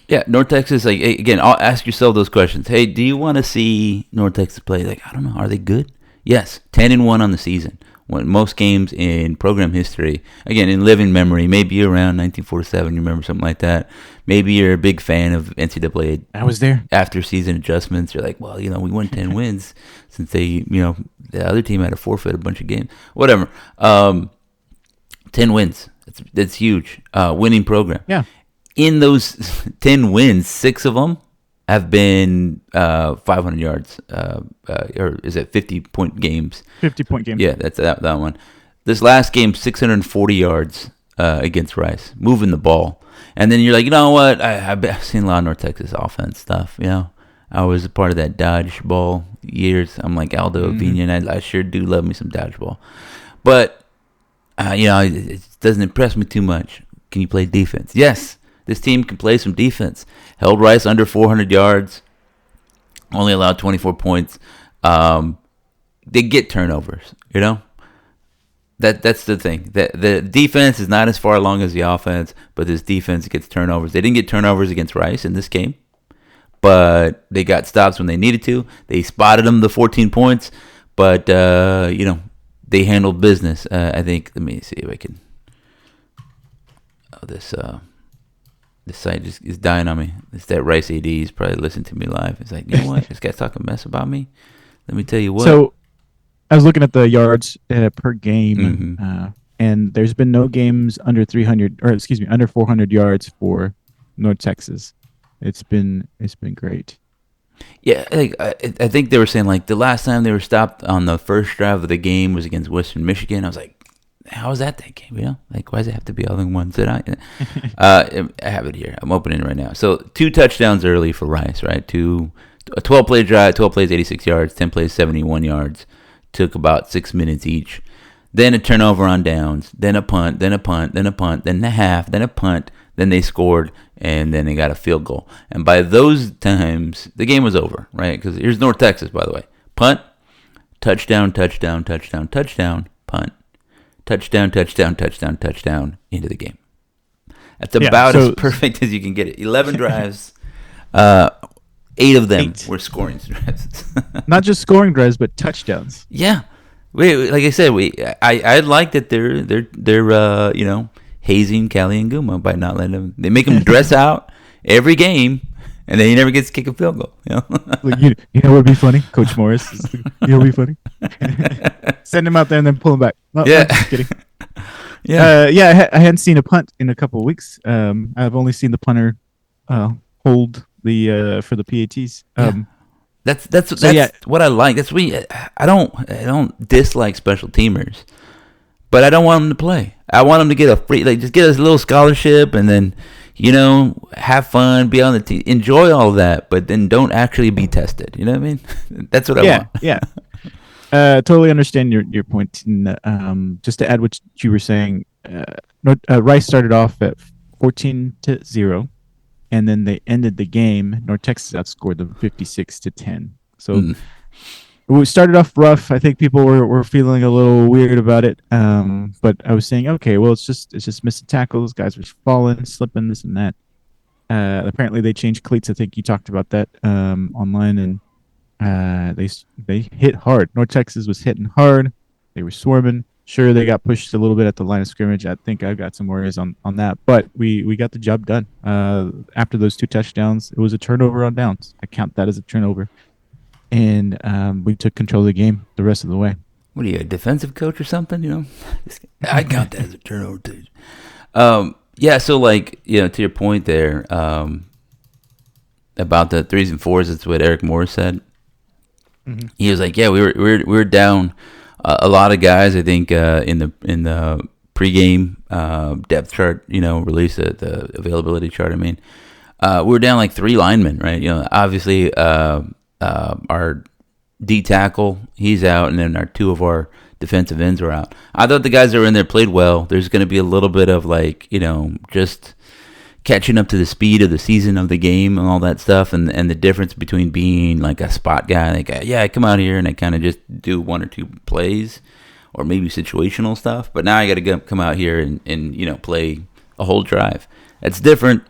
Yeah, North Texas, again, I'll ask yourself those questions. Hey, do you want to see North Texas play? I don't know, are they good? Yes, 10-1 on the season. When most games in program history, again, in living memory, maybe around 1947, you remember something like that. Maybe you're a big fan of NCAA. I was there. After season adjustments, you're like, well, we won 10 wins since the other team had to forfeit a bunch of games. Whatever. 10 wins. That's huge. Winning program. Yeah. In those 10 wins, 6 of them have been 500 yards, or is it 50-point games? 50-point games. Yeah, that's that one. This last game, 640 yards against Rice, moving the ball. And then you're like, you know what? I've seen a lot of North Texas offense stuff. I was a part of that dodgeball years. I'm like Aldo, Avina, and I sure do love me some dodgeball. But, it doesn't impress me too much. Can you play defense? Yes. This team can play some defense. Held Rice under 400 yards. Only allowed 24 points. They get turnovers, That's the thing. The defense is not as far along as the offense, but this defense gets turnovers. They didn't get turnovers against Rice in this game, but they got stops when they needed to. They spotted them the 14 points, but, they handled business. I think, let me see if I can. This site just is dying on me. It's that Rice AD. He's probably listening to me live. It's like, you know what? This guy's talking mess about me. Let me tell you what. So, I was looking at the yards per game, and there's been no games under 400 yards for North Texas. It's been great. Yeah, I think they were saying the last time they were stopped on the first drive of the game was against Western Michigan. I was like, how is that game? Why does it have to be all the ones that I have it here. I'm opening it right now. So 2 touchdowns early for Rice, right? A 12-play drive, 12 plays, 86 yards, 10 plays, 71 yards. Took about 6 minutes each. Then a turnover on downs, then a punt, then a punt, then a punt, then a half, then a punt. Then they scored, and then they got a field goal. And by those times, the game was over, right? Because here's North Texas, by the way. Punt, touchdown, touchdown, touchdown, touchdown, punt. Touchdown, touchdown, touchdown, touchdown, into the game. That's about as perfect as you can get it. 11 drives, 8 of them were scoring drives. Not just scoring drives, but touchdowns. Yeah. Like I said, I like that they're hazing Callie and Guma by not letting them. They make them dress out every game, and then he never gets to kick a field goal. You know what would be funny? Coach Morris. What would be funny? Send him out there and then pull him back. No, yeah. No, just kidding. Yeah. I hadn't seen a punt in a couple of weeks. I've only seen the punter hold the for the PATs. That's what I like. That's what I don't dislike special teamers, but I don't want them to play. I want them to get a free, just get us a little scholarship, and then have fun, be on the team, enjoy all of that, but then don't actually be tested. You know what I mean? That's what I want. Yeah. Totally understand your point. And, just to add what you were saying, Rice started off at 14-0, and then they ended the game. North Texas outscored them 56-10. So we started off rough. I think people were feeling a little weird about it. But I was saying, okay, well, it's just missing tackles. Guys were falling, slipping, this and that. Apparently they changed cleats. I think you talked about that online, and they hit hard. North Texas was hitting hard. They were swarming. Sure, they got pushed a little bit at the line of scrimmage. I think I've got some worries on that, but we got the job done. After those 2 touchdowns, it was a turnover on downs. I count that as a turnover, and we took control of the game the rest of the way. what are you, a defensive coach or something? I count that as a turnover too. Yeah. So like to your point there, about the threes and fours, that's what Eric Morris said. Mm-hmm. He was like, yeah, we were down a lot of guys. I think in the pregame depth chart, release the availability chart. I mean, we were down like 3 linemen, right? Obviously, our D tackle, he's out, and then our 2 of our defensive ends were out. I thought the guys that were in there played well. There's going to be a little bit of like, just catching up to the speed of the season of the game and all that stuff, and the difference between being like a spot guy, like I come out here and I kind of just do 1 or 2 plays, or maybe situational stuff. But now I got to come out here and play a whole drive. That's different.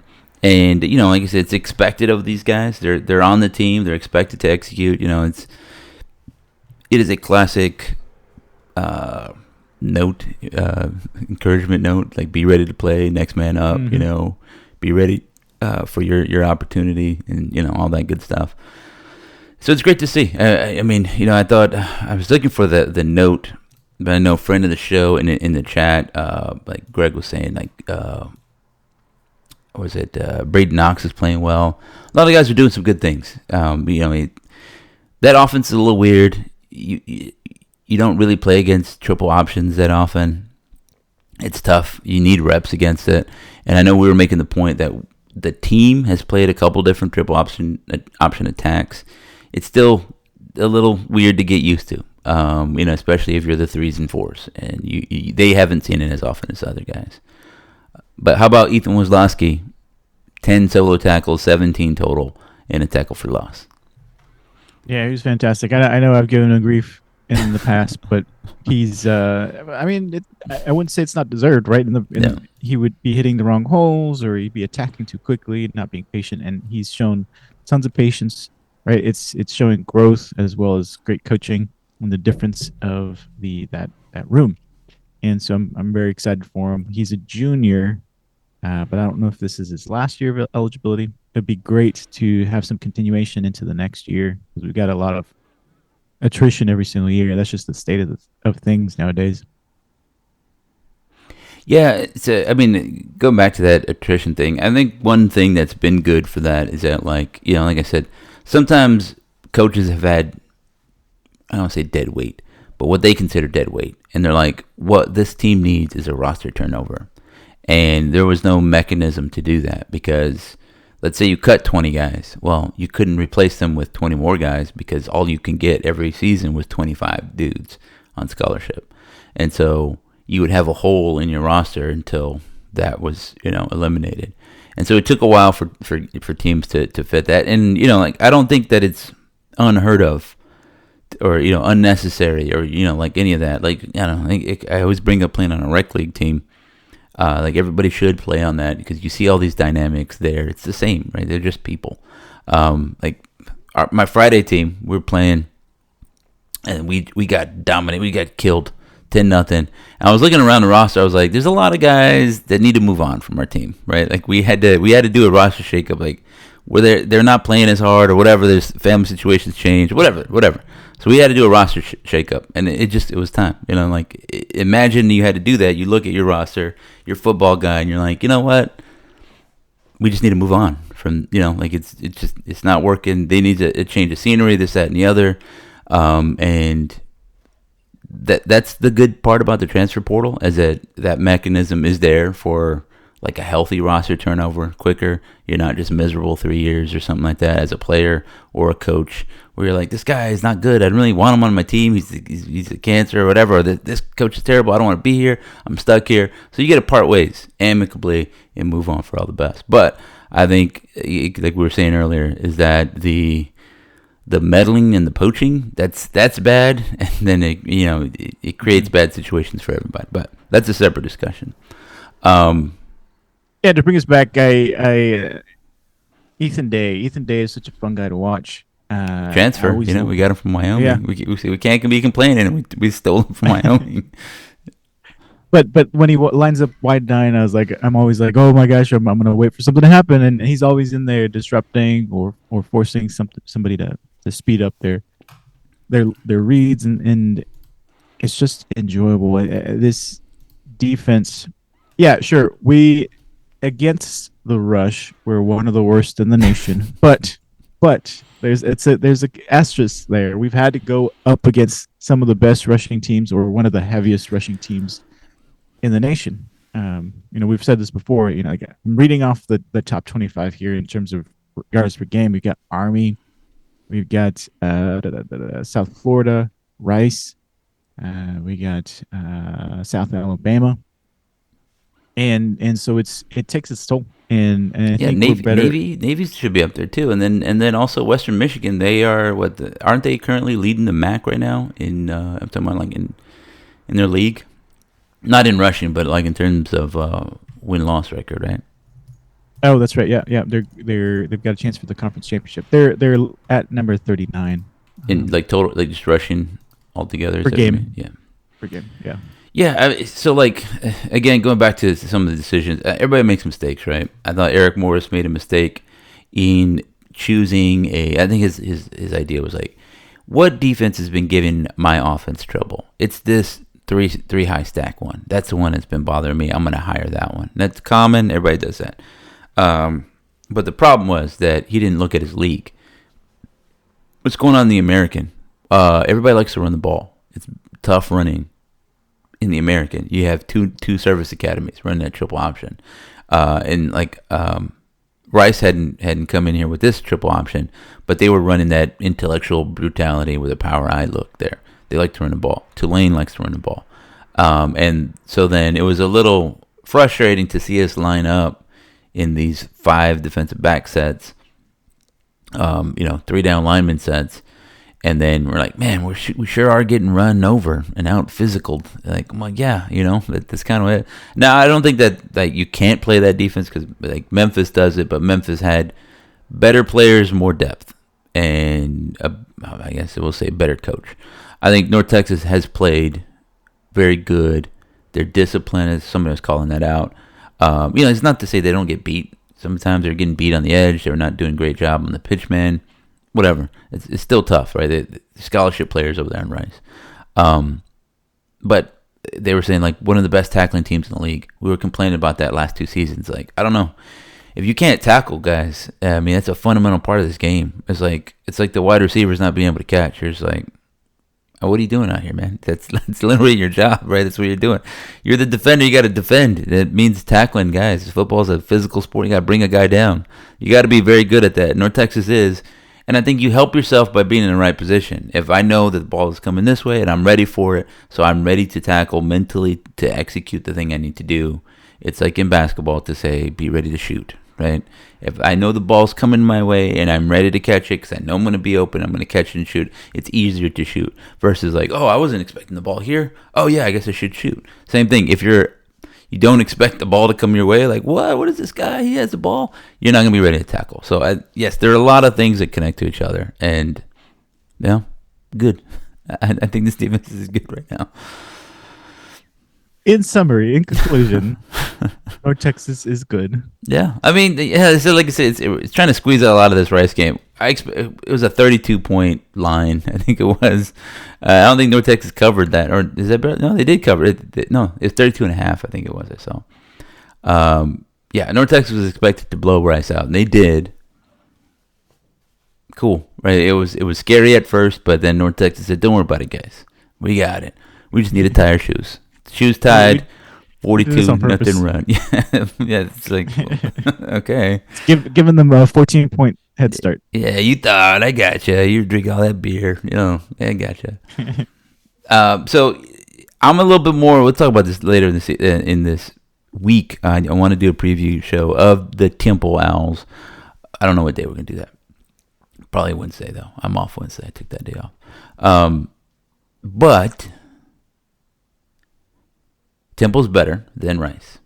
And like I said, it's expected of these guys. They're on the team. They're expected to execute. It is a classic note, encouragement note. Like, be ready to play. Next man up. Mm-hmm. Be ready for your opportunity, and all that good stuff. So it's great to see. I mean, I thought I was looking for the note, but I know friend of the show in the chat, like Greg was saying, like. Was it Braden Knox is playing well? A lot of guys are doing some good things. That offense is a little weird. You don't really play against triple options that often. It's tough. You need reps against it. And I know we were making the point that the team has played a couple different triple option attacks. It's still a little weird to get used to. Especially if you're the 3s and 4s, and they haven't seen it as often as other guys. But how about Ethan Wisloski? 10 solo tackles, 17 total, and a tackle for loss. Yeah, he was fantastic. I know I've given him grief in the past, but he's. I wouldn't say it's not deserved, right? He would be hitting the wrong holes, or he'd be attacking too quickly, not being patient, and he's shown tons of patience. Right? It's showing growth as well as great coaching and the difference of that room. And so I'm very excited for him. He's a junior, but I don't know if this is his last year of eligibility. It'd be great to have some continuation into the next year, because we've got a lot of attrition every single year. That's just the state of things nowadays. Yeah, going back to that attrition thing, I think one thing that's been good for that is that, like I said, sometimes coaches have had, I don't want to say dead weight, but what they consider dead weight. And they're like, what this team needs is a roster turnover. And there was no mechanism to do that, because let's say you cut 20 guys. Well, you couldn't replace them with 20 more guys, because all you can get every season was 25 dudes on scholarship. And so you would have a hole in your roster until that was, eliminated. And so it took a while for teams to fit that. And, I don't think that it's unheard of, or unnecessary, or like any of that. Like, I don't know, I always bring up playing on a rec league team. Like, everybody should play on that, because you see all these dynamics there. It's the same, right? They're just people. My Friday team, we were playing, and we got dominated. We got killed 10-0. I was looking around the roster. I was like, there's a lot of guys that need to move on from our team, right? Like, we had to do a roster shakeup, like, where they're not playing as hard, or whatever. There's family situations change, whatever. So we had to do a roster shakeup, and it was time. Imagine you had to do that. You look at your roster, your football guy, and you're like, you know what? We just need to move on from, it's not working. They need a change of scenery, this, that, and the other. And that's the good part about the transfer portal, is that mechanism is there for, like, a healthy roster turnover quicker. You're not just miserable 3 years or something like that as a player or a coach, where you're like, this guy is not good. I don't really want him on my team. He's a cancer or whatever. Or this coach is terrible. I don't want to be here. I'm stuck here. So you got to part ways amicably and move on for all the best. But I think, like we were saying earlier, is that the meddling and the poaching, that's bad, and then it creates bad situations for everybody. But that's a separate discussion. Yeah, to bring us back, Ethan Day. Ethan Day is such a fun guy to watch. Transfer, we got him from Wyoming. Yeah. We can't be complaining. We stole him from Wyoming. But when he lines up wide nine, I'm always like, oh my gosh, I'm gonna wait for something to happen, and he's always in there disrupting or forcing somebody to speed up their reads, and it's just enjoyable. This defense, yeah, sure. We against the rush, we're one of the worst in the nation, but there's a asterisk there. We've had to go up against some of the best rushing teams or one of the heaviest rushing teams in the nation. We've said this before. Like, I'm reading off the top 25 here in terms of yards per game. We've got Army, we've got South Florida, Rice, we got South Alabama, and so it takes its toll, and I Yeah, think we're better. Navy should be up there too, and then also Western Michigan. They are aren't they currently leading the MAC right now? I'm talking about like in their league, not in rushing, but like in terms of win loss record, right? Oh, that's right. Yeah, yeah. They've got a chance for the conference championship. They're at number 39 In like total, like just rushing altogether. Is per that what you mean? game. Yeah. Per game. Yeah. Yeah, so like again, going back to some of the decisions, everybody makes mistakes, right? I thought Eric Morris made a mistake in choosing a. I think his idea was like, what defense has been giving my offense trouble? It's this three high stack one. That's the one that's been bothering me. I'm gonna hire that one. That's common. Everybody does that. But the problem was that he didn't look at his league. What's going on in the American? Everybody likes to run the ball. It's tough running in the American. You have two service academies running that triple option, and like Rice hadn't come in here with this triple option, but they were running that intellectual brutality with a power eye look there. They like to run the ball. Tulane likes to run the ball, and so then it was a little frustrating to see us line up in these 5 defensive back sets, 3 down lineman sets. And then we're like, man, we sure are getting run over and out physical. Like, I'm like, yeah, that's kind of it. Now, I don't think that like you can't play that defense because like Memphis does it, but Memphis had better players, more depth, and I guess we'll say better coach. I think North Texas has played very good. Their discipline, as somebody was calling that out. It's not to say they don't get beat. Sometimes they're getting beat on the edge. They're not doing a great job on the pitch man. Whatever. It's still tough, right? The scholarship players over there in Rice. But they were saying, like, one of the best tackling teams in the league. We were complaining about that last 2 seasons. Like, I don't know. If you can't tackle guys, I mean, that's a fundamental part of this game. It's like the wide receivers not being able to catch. You're just like, oh, what are you doing out here, man? That's literally your job, right? That's what you're doing. You're the defender. You got to defend. That means tackling guys. Football's a physical sport. You got to bring a guy down. You got to be very good at that. North Texas is. And I think you help yourself by being in the right position. If I know that the ball is coming this way and I'm ready for it, so I'm ready to tackle mentally to execute the thing I need to do. It's like in basketball to say, be ready to shoot, right? If I know the ball's coming my way and I'm ready to catch it because I know I'm going to be open, I'm going to catch it and shoot, it's easier to shoot versus like, oh, I wasn't expecting the ball here. Oh, yeah, I guess I should shoot. Same thing. If you don't expect the ball to come your way, like, what is this guy? He has the ball. You're not going to be ready to tackle. So, yes, there are a lot of things that connect to each other. And, good. I think this defense is good right now. In summary, in conclusion, North Texas is good. Yeah. I mean, so like I said, it's trying to squeeze out a lot of this Rice game. It was a 32-point line, I think it was. I don't think North Texas covered that. Or is that better? No, they did cover it. No, it was 32.5, I think it was, I saw. Yeah, North Texas was expected to blow Rice out, and they did. Cool, right? It was scary at first, but then North Texas said, don't worry about it, guys. We got it. We just need to tie our shoes. Shoes tied, 42, nothing run. Yeah, it's like, okay. Giving them a 14-point head start. Yeah, you thought, I gotcha. You drink all that beer. I gotcha. So I'm a little bit more, we'll talk about this later in this week. I want to do a preview show of the Temple Owls. I don't know what day we're going to do that. Probably Wednesday, though. I'm off Wednesday. I took that day off. But Temple's better than Rice.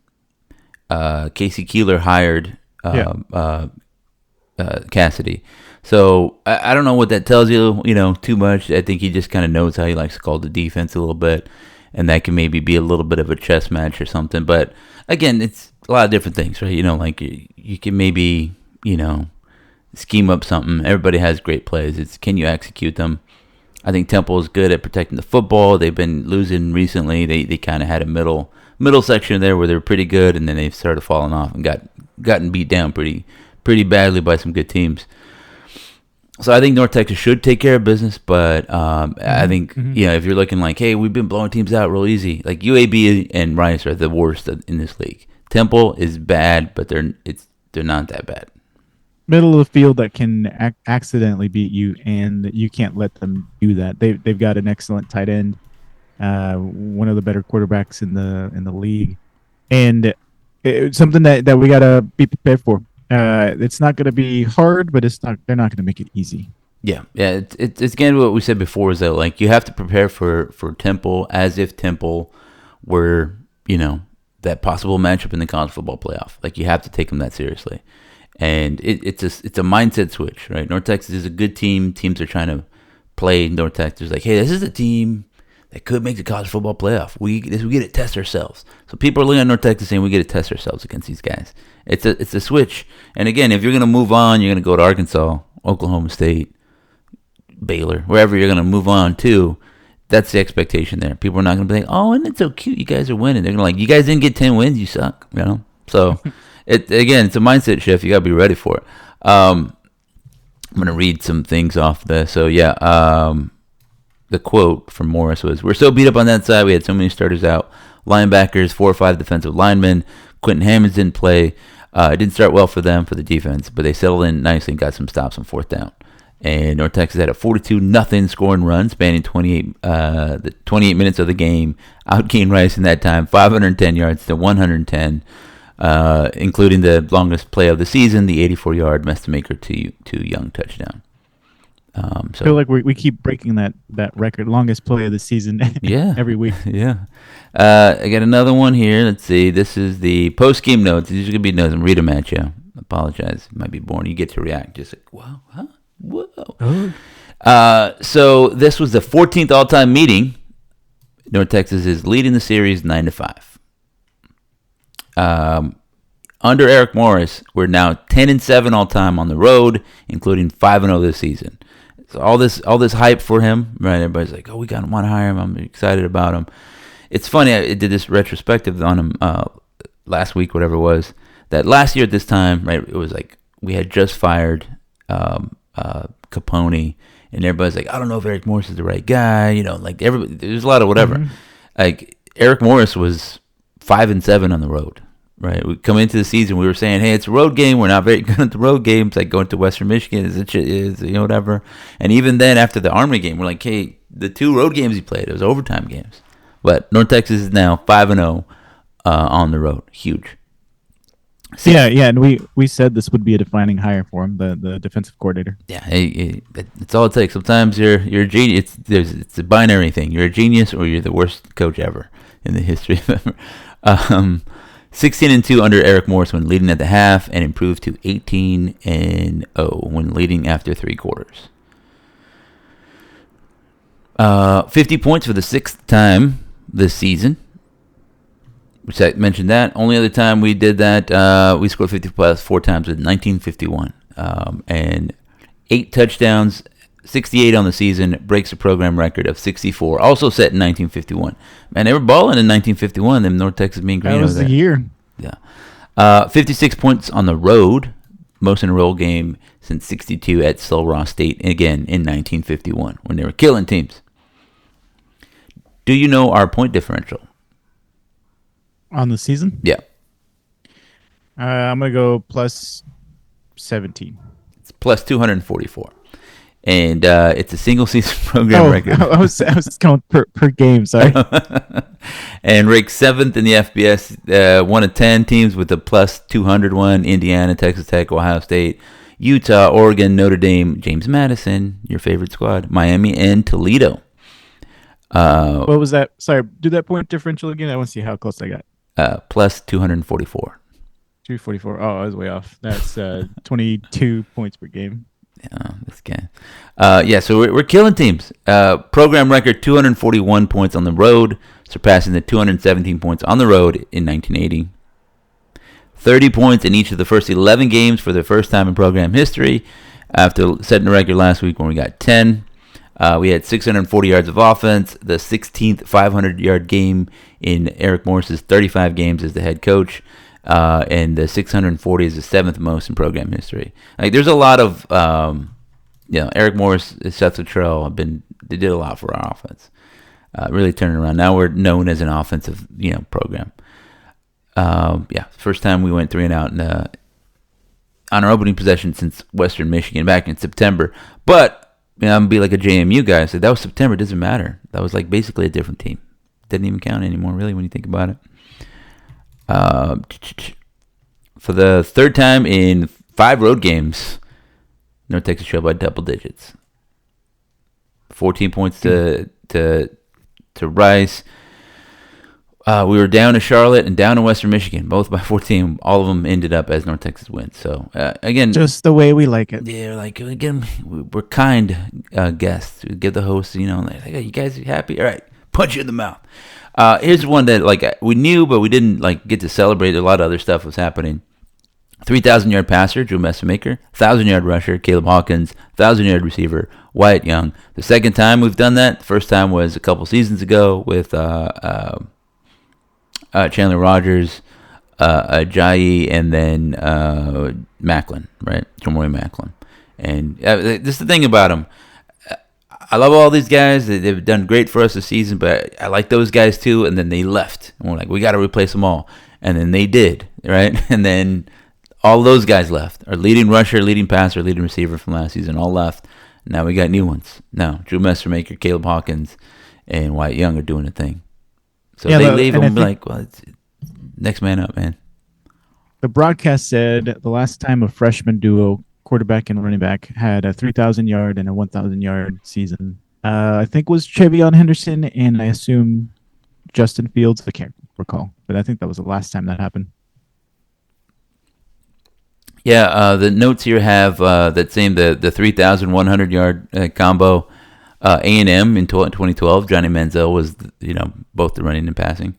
Casey Keeler hired Cassidy. So I don't know what that tells you, too much. I think he just kind of knows how he likes to call the defense a little bit, and that can maybe be a little bit of a chess match or something. But again, it's a lot of different things, right? Like you can maybe, scheme up something. Everybody has great plays. It's can you execute them? I think Temple is good at protecting the football. They've been losing recently. They kind of had a middle section there where they were pretty good, and then they've started falling off and gotten beat down pretty badly by some good teams. So I think North Texas should take care of business, but I think if you're looking like, hey, we've been blowing teams out real easy, like UAB and Rice are the worst in this league. Temple is bad, but they're not that bad. Middle of the field that can accidentally beat you, and you can't let them do that. They've got an excellent tight end, one of the better quarterbacks in the league, and it's something that we gotta be prepared for. It's not going to be hard, but they're not going to make it easy. Yeah. It's again what we said before is that like you have to prepare for Temple as if Temple were that possible matchup in the college football playoff. Like you have to take them that seriously, and it's a mindset switch, right? North Texas is a good team. Teams are trying to play North Texas like, hey, this is a team that could make the college football playoff. We get to test ourselves. So people are looking at North Texas saying we get to test ourselves against these guys. It's a switch. And again, if you're going to move on, you're going to go to Arkansas, Oklahoma State, Baylor, wherever you're going to move on to. That's the expectation there. People are not going to be like, oh, and it's so cute. You guys are winning. They're going to like, you guys didn't get 10 wins. You suck. So it's a mindset shift. You got to be ready for it. I'm going to read some things off this. So the quote from Morris was, we're so beat up on that side. We had so many starters out. Linebackers, 4 or 5 defensive linemen. Quentin Hammonds didn't play. It didn't start well for them, for the defense, but they settled in nicely and got some stops on 4th down. And North Texas had a 42-0 scoring run spanning 28 minutes of the game. Outgained Rice in that time, 510 yards to 110, including the longest play of the season, the 84-yard Mestamaker to Young touchdown. I feel like we keep breaking that record, longest play of the season. Every week. Yeah. I got another one here. Let's see. This is the post-game notes. These are going to be notes. I'm reading them at you. Apologize. It might be boring. You get to react. Just like, whoa, huh? Whoa. Oh. So this was the 14th all-time meeting. North Texas is leading the series 9-5. Under Eric Morris, we're now 10-7 all-time on the road, including 5-0 this season. So all this hype for him, right? Everybody's like, oh, we want to hire him. I'm excited about him. It's funny. I did this retrospective on him last week, whatever it was. That last year at this time, right? It was like we had just fired Capone, and everybody's like, I don't know if Eric Morris is the right guy. Like everybody, there's a lot of whatever. Mm-hmm. Like Eric Morris was 5-7 on the road. Right, we come into the season. We were saying, "Hey, it's a road game. We're not very good at the road games. Like going to Western Michigan is whatever." And even then, after the Army game, we're like, "Hey, the 2 road games he played, it was overtime games." But North Texas is now 5-0 on the road. Huge. Yeah, and we said this would be a defining hire for him, the defensive coordinator. Yeah, that's all it takes. Sometimes you're a genius. It's a binary thing. You're a genius, or you're the worst coach ever in the history of ever. 16-2 under Eric Morris when leading at the half, and improved to 18-0 when leading after 3 quarters. 50 points for the 6th time this season. Which I mentioned that. Only other time we did that, we scored 50 plus 4 times in 1951. And 8 touchdowns, 68 on the season, breaks a program record of 64, also set in 1951. Man, they were balling in 1951, them North Texas Mean Green. That was the year. Yeah. 56 points on the road, most in a road game since 62 at Sul Ross State, again in 1951, when they were killing teams. Do you know our point differential? On the season? Yeah. I'm going to go plus 17. It's plus 244. And it's a single season program record. I was going per game, sorry. And ranked 7th in the FBS, 1 of 10 teams with a plus 201, Indiana, Texas Tech, Ohio State, Utah, Oregon, Notre Dame, James Madison, your favorite squad, Miami, and Toledo. What was that? Sorry, do that point differential again. I want to see how close I got. Plus 244. 244. Oh, I was way off. That's 22 points per game. Yeah, this guy. So we're killing teams. Program record 241 points on the road, surpassing the 217 points on the road in 1980. 30 points in each of the first 11 games for the first time in program history, after setting the record last week when we got 10. We had 640 yards of offense, the 16th 500-yard game in Eric Morris's 35 games as the head coach, and the 640 is the seventh most in program history. Like, there's a lot of, Eric Morris, Seth Luttrell they did a lot for our offense. Really turning around. Now we're known as an offensive, program. First time we went 3-and-out on our opening possession since Western Michigan back in September. But I'm gonna be like a JMU guy. So that was September. It doesn't matter. That was like basically a different team. Didn't even count anymore, really, when you think about it. For the third time in 5 road games, North Texas trailed by double digits. 14 points to Rice. We were down to Charlotte and down to Western Michigan, both by 14. All of them ended up as North Texas wins. So, again, just the way we like it. Yeah, like, again, we're kind guests. We give the host, like, hey, you guys happy? All right, punch you in the mouth. Here's one that, like, we knew, but we didn't, like, get to celebrate. A lot of other stuff was happening. 3,000-yard passer, Drew Messamaker. 1,000-yard rusher, Caleb Hawkins. 1,000-yard receiver, Wyatt Young. The second time we've done that. The first time was a couple seasons ago with Chandler Rogers, Ajayi, and then Macklin, right? Jamoy Macklin. And this is the thing about them. I love all these guys. They've done great for us this season, but I like those guys too. And then they left. And we're like, we got to replace them all. And then they did, right? And then all those guys left. Our leading rusher, leading passer, leading receiver from last season all left. Now we got new ones. Now, Drew Messamaker, Caleb Hawkins, and Wyatt Young are doing a thing. So they leave and be like, well, it's next man up, man. The broadcast said the last time a freshman duo, quarterback and running back, had a 3,000-yard and a 1,000-yard season, I think was Trevion Henderson and I assume Justin Fields. I can't recall, but I think that was the last time that happened. Yeah, the notes here have that same the 3,100-yard combo. A&M in 2012, Johnny Manziel was, both the running and passing.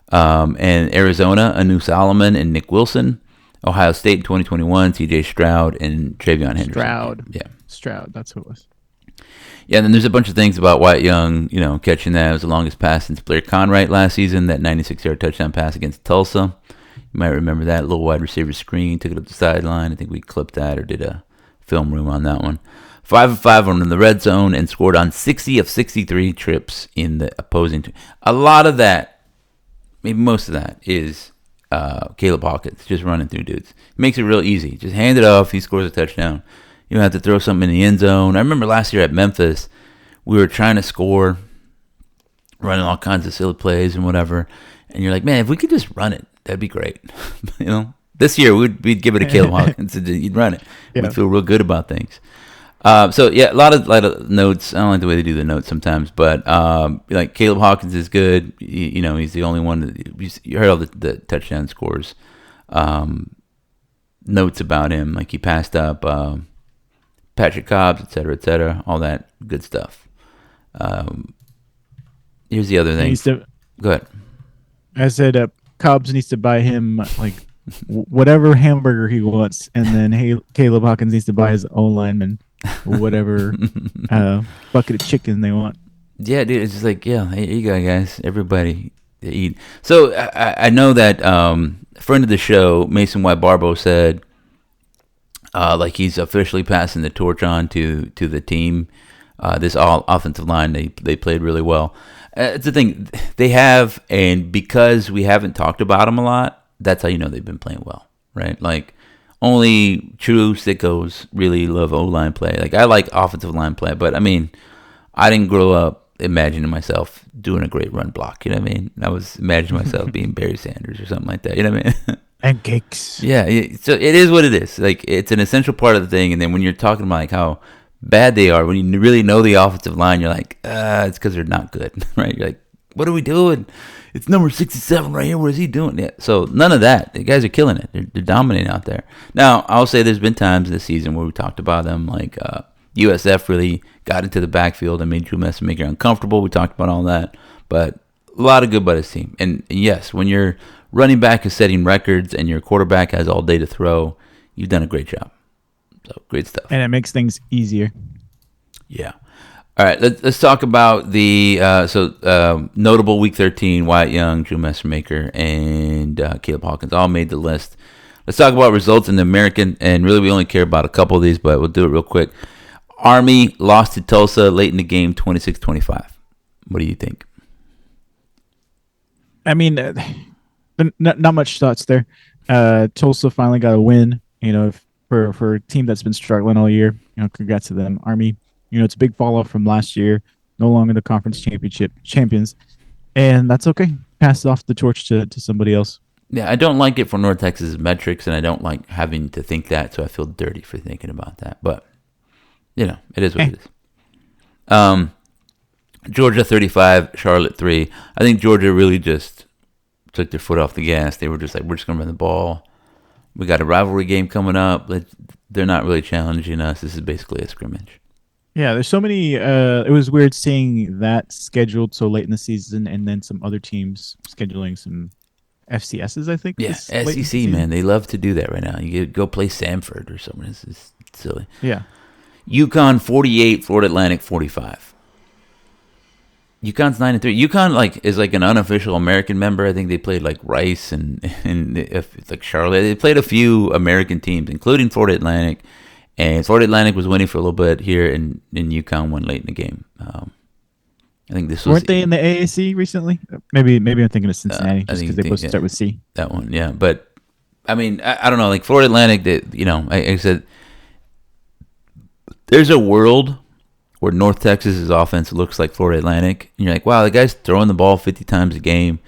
And Arizona, Anu Solomon and Nick Wilson. Ohio State in 2021, C.J. Stroud and Trevion Henderson. Stroud, that's who it was. Yeah, and then there's a bunch of things about Wyatt Young, catching that. It was the longest pass since Blair Conwright last season, that 96-yard touchdown pass against Tulsa. You might remember that little wide receiver screen, took it up the sideline. I think we clipped that or did a film room on that one. 5 of 5 in the red zone and scored on 60 of 63 trips in the opposing team. A lot of that, maybe most of that, is Caleb Hawkins just running through dudes. It makes it real easy. Just hand it off. He scores a touchdown. You don't have to throw something in the end zone. I remember last year at Memphis, we were trying to score, running all kinds of silly plays and whatever. And you're like, man, if we could just run it, that'd be great. This year we'd give it to Caleb Hawkins and he'd run it. Yeah. We'd feel real good about things. A lot of notes. I don't like the way they do the notes sometimes, but like Caleb Hawkins is good. He's the only one that you heard all the touchdown scores. Notes about him, like he passed up Patrick Cobbs, et cetera, all that good stuff. Here's the other thing. Go ahead. I said Cobbs needs to buy him like whatever hamburger he wants, and then Caleb Hawkins needs to buy his own lineman whatever bucket of chicken they want. Yeah, dude, it's just like, yeah, here you go, guys. Everybody eat. So I know that a friend of the show, Mason White Barbo, said like he's officially passing the torch on to the team. This all offensive line, they played really well. It's the thing they have, and because we haven't talked about them a lot, that's how you know they've been playing well, right? Like, only true sickos really love O-line play. Like, I like offensive line play, but I mean, I didn't grow up imagining myself doing a great run block. You know what I mean? I was imagining myself being Barry Sanders or something like that. You know what I mean? Pancakes. Yeah. So it is what it is. Like, it's an essential part of the thing. And then when you're talking about like how bad they are, when you really know the offensive line, you're like, it's because they're not good, right? You're like, what are we doing? It's number 67 right here. What is he doing? Yeah. So none of that. The guys are killing it. They're dominating out there. Now, I'll say there's been times this season where we talked about them, like USF really got into the backfield and made Drew Messamaker uncomfortable. We talked about all that. But a lot of good by this team. And yes, when your running back is setting records and your quarterback has all day to throw, you've done a great job. So great stuff. And it makes things easier. Yeah. All right, let's talk about the notable Week 13. Wyatt Young, Drew Messermaker, and Caleb Hawkins all made the list. Let's talk about results in the American, and really we only care about a couple of these, but we'll do it real quick. Army lost to Tulsa late in the game, 26-25. What do you think? I mean, not much thoughts there. Tulsa finally got a win. For a team that's been struggling all year. Congrats to them. Army. It's a big fall off from last year. No longer the conference championship champions, and that's okay. Pass off the torch to somebody else. Yeah, I don't like it for North Texas metrics, and I don't like having to think that, so I feel dirty for thinking about that. But it is what it is. Georgia 35, Charlotte 3. I think Georgia really just took their foot off the gas. They were just like, we're just going to run the ball. We got a rivalry game coming up. They're not really challenging us. This is basically a scrimmage. Yeah, there's so many. It was weird seeing that scheduled so late in the season, and then some other teams scheduling some FCSs. I think. Yeah, SEC, man, they love to do that right now. You go play Samford or something. This is silly. Yeah. UConn 48, Florida Atlantic 45. UConn's 9-3. UConn is like an unofficial American member. I think they played like Rice and like Charlotte. They played a few American teams, including Florida Atlantic. And Florida Atlantic was winning for a little bit here, and UConn won late in the game. I think this was. Weren't they in the AAC recently? Maybe I'm thinking of Cincinnati just because they both start with C. That one, yeah. But I mean, I don't know. Like Florida Atlantic, I said, there's a world where North Texas's offense looks like Florida Atlantic, and you're like, wow, the guy's throwing the ball 50 times a game,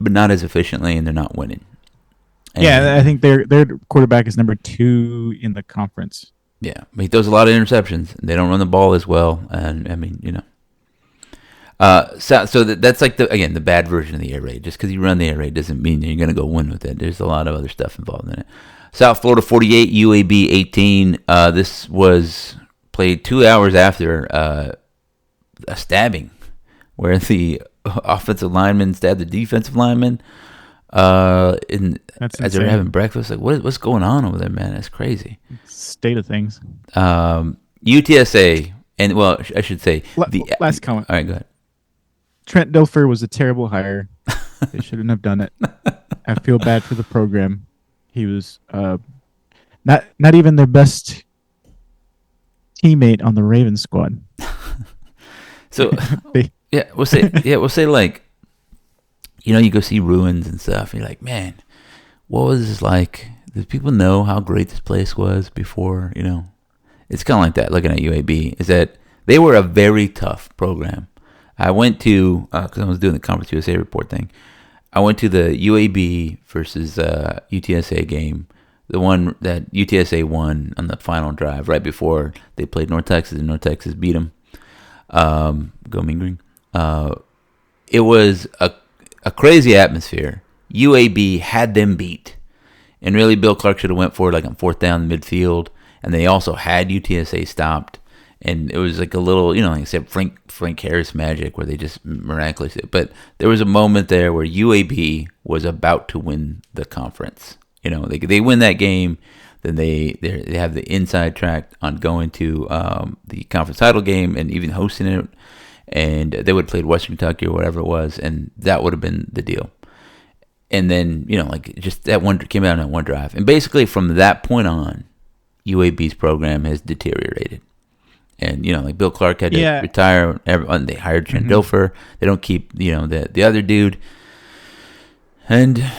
but not as efficiently, and they're not winning. Yeah, I think their quarterback is number 2 in the conference. Yeah, but he throws a lot of interceptions. They don't run the ball as well, and I mean, so that's like the bad version of the air raid. Just because you run the air raid doesn't mean you're going to go win with it. There's a lot of other stuff involved in it. South Florida 48, UAB 18. This was played 2 hours after a stabbing, where the offensive lineman stabbed the defensive lineman. As they're having breakfast, like what's going on over there, man? That's crazy. State of things. UTSA, and well, I should say last comment. All right, go ahead. Trent Dilfer was a terrible hire. They shouldn't have done it. I feel bad for the program. He was not even their best teammate on the Ravens squad. So we'll say like. You go see ruins and stuff, and you're like, man, what was this like? Did people know how great this place was before, It's kind of like that, looking at UAB, is that they were a very tough program. I went to, because I was doing the Conference USA report thing, I went to the UAB versus UTSA game, the one that UTSA won on the final drive right before they played North Texas, and North Texas beat them. Go Mean Green. It was a crazy atmosphere. UAB had them beat, and really Bill Clark should have went for it like on 4th down in midfield, and they also had UTSA stopped, and it was like a little, like I said, Frank Harris magic where they just miraculously. But there was a moment there where UAB was about to win the conference. They win that game, then they have the inside track on going to the conference title game and even hosting it. And they would have played Western Kentucky or whatever it was, and that would have been the deal. And then, just that one came out on that one drive. And basically from that point on, UAB's program has deteriorated. And, like Bill Clark had to retire. They hired Trent Dilfer. They don't keep, the other dude. And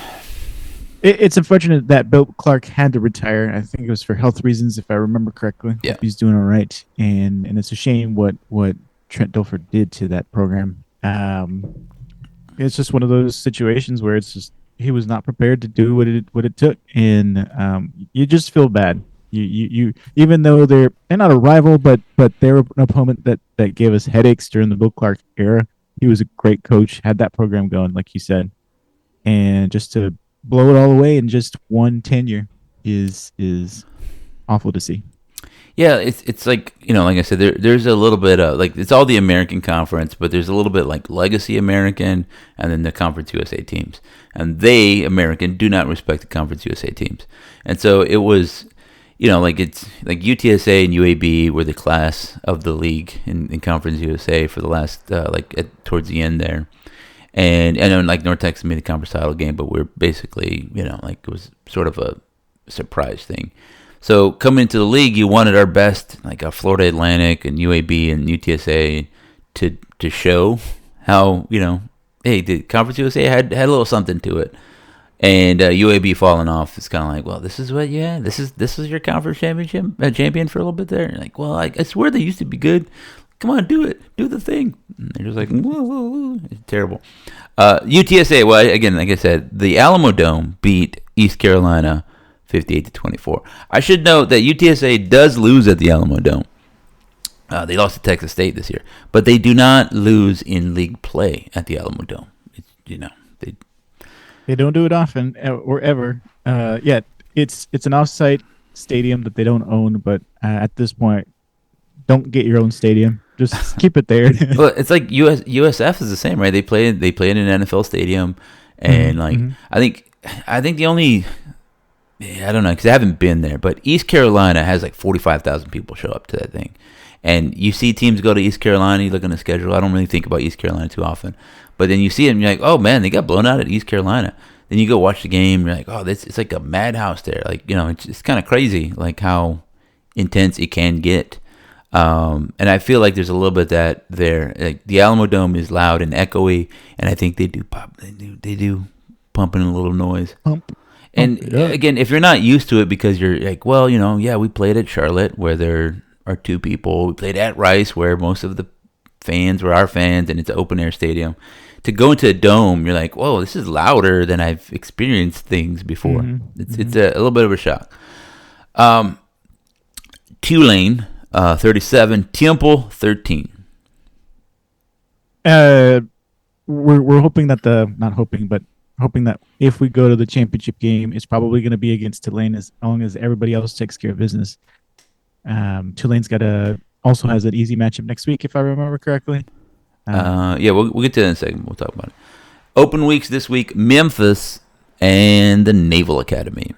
it's unfortunate that Bill Clark had to retire. I think it was for health reasons, if I remember correctly. Yeah. He's doing all right. And it's a shame what Trent Dilfer did to that program. It's just one of those situations where it's just he was not prepared to do what it took, and you just feel bad. You even though they're not a rival, but they're an opponent that gave us headaches during the Bill Clark era. He was a great coach, had that program going, like you said, and just to blow it all away in just one tenure is awful to see. Yeah, it's like, like I said, there's a little bit of, like, it's all the American Conference, but there's a little bit like Legacy American and then the Conference USA teams. And they, American, do not respect the Conference USA teams. And so it was, like it's like UTSA and UAB were the class of the league in Conference USA for the last towards the end there. And I know like North Texas made the conference title game, but we're basically, like it was sort of a surprise thing. So coming into the league, you wanted our best, like Florida Atlantic and UAB and UTSA, to show how, hey, the Conference USA had a little something to it. And UAB falling off is kind of like, well, this is what, this is your conference champion for a little bit there. And like, well, I swear they used to be good. Come on, do it. Do the thing. And they're just like, whoa, whoa, whoa. It's terrible. UTSA, well, again, like I said, the Alamo Dome beat East Carolina 58-24. I should note that UTSA does lose at the Alamo Dome. They lost to Texas State this year. But they do not lose in league play at the Alamo Dome. They don't do it often or ever. Yet it's an off-site stadium that they don't own, but at this point, don't get your own stadium. Just keep it there. Well, it's like USF is the same, right? They play in an NFL stadium, and I think the only, I don't know because I haven't been there, but East Carolina has like 45,000 people show up to that thing, and you see teams go to East Carolina. You look on the schedule. I don't really think about East Carolina too often, but then you see them, you're like, oh man, they got blown out at East Carolina. Then you go watch the game. You're like, oh, it's like a madhouse there. Like it's kind of crazy, like how intense it can get. And I feel like there's a little bit of that there. Like the Alamo Dome is loud and echoey, and I think they do pumping a little noise. And again, if you're not used to it because you're like, well, we played at Charlotte where there are two people. We played at Rice where most of the fans were our fans, and it's an open air stadium. To go into a dome, you're like, whoa, this is louder than I've experienced things before. It's a little bit of a shock. Tulane. 37, Temple 13. We're hoping that hoping that if we go to the championship game, it's probably going to be against Tulane as long as everybody else takes care of business. Tulane's also has an easy matchup next week, if I remember correctly. We'll get to that in a second. We'll talk about it. Open weeks this week: Memphis and the Naval Academy.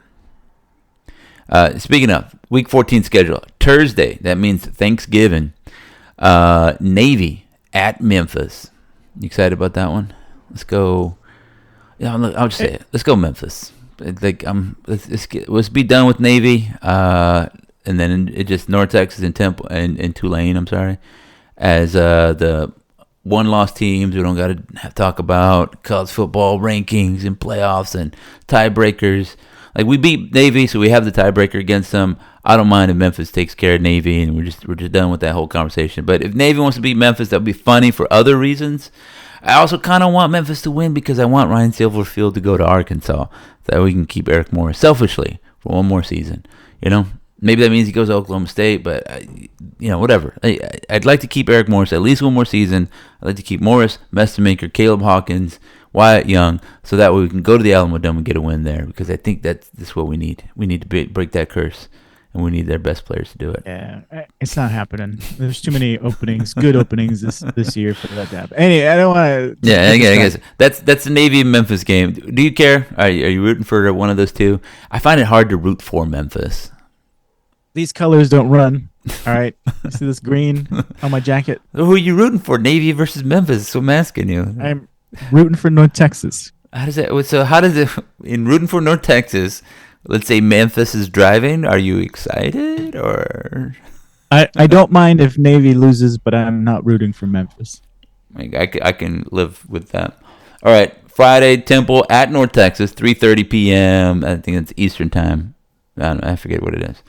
Speaking of Week 14 schedule, Thursday, that means Thanksgiving. Navy at Memphis. You excited about that one? Let's go. Yeah, I'll just say it. Let's go Memphis. Let's be done with Navy, and then it just North Texas and Temple and Tulane. I'm sorry, as the one-loss teams. We don't got to talk about college football rankings and playoffs and tiebreakers. Like we beat Navy, so we have the tiebreaker against them. I don't mind if Memphis takes care of Navy, and we're just done with that whole conversation. But if Navy wants to beat Memphis, that would be funny for other reasons. I also kind of want Memphis to win because I want Ryan Silverfield to go to Arkansas, so that we can keep Eric Morris selfishly for one more season. Maybe that means he goes to Oklahoma State, but whatever. I'd like to keep Eric Morris at least one more season. I'd like to keep Morris, Messermaker, Caleb Hawkins, Wyatt Young, so that way we can go to the Alamo Dome and get a win there, because I think that's what we need. We need to break that curse, and we need their best players to do it. Yeah, it's not happening. There's too many openings, good openings this year for that to happen. Anyway, I don't want to. Yeah, again, I guess that's the Navy and Memphis game. Do you care? Are you rooting for one of those two? I find it hard to root for Memphis. These colors don't run. All right, you see this green on my jacket? Who are you rooting for? Navy versus Memphis. So I'm asking you. I'm rooting for North Texas. How does it in rooting for North Texas? Let's say Memphis is driving. Are you excited or? I don't mind if Navy loses, but I'm not rooting for Memphis. I can live with that. All right, Friday, Temple at North Texas, 3:30 p.m. I think it's Eastern time. I forget what it is.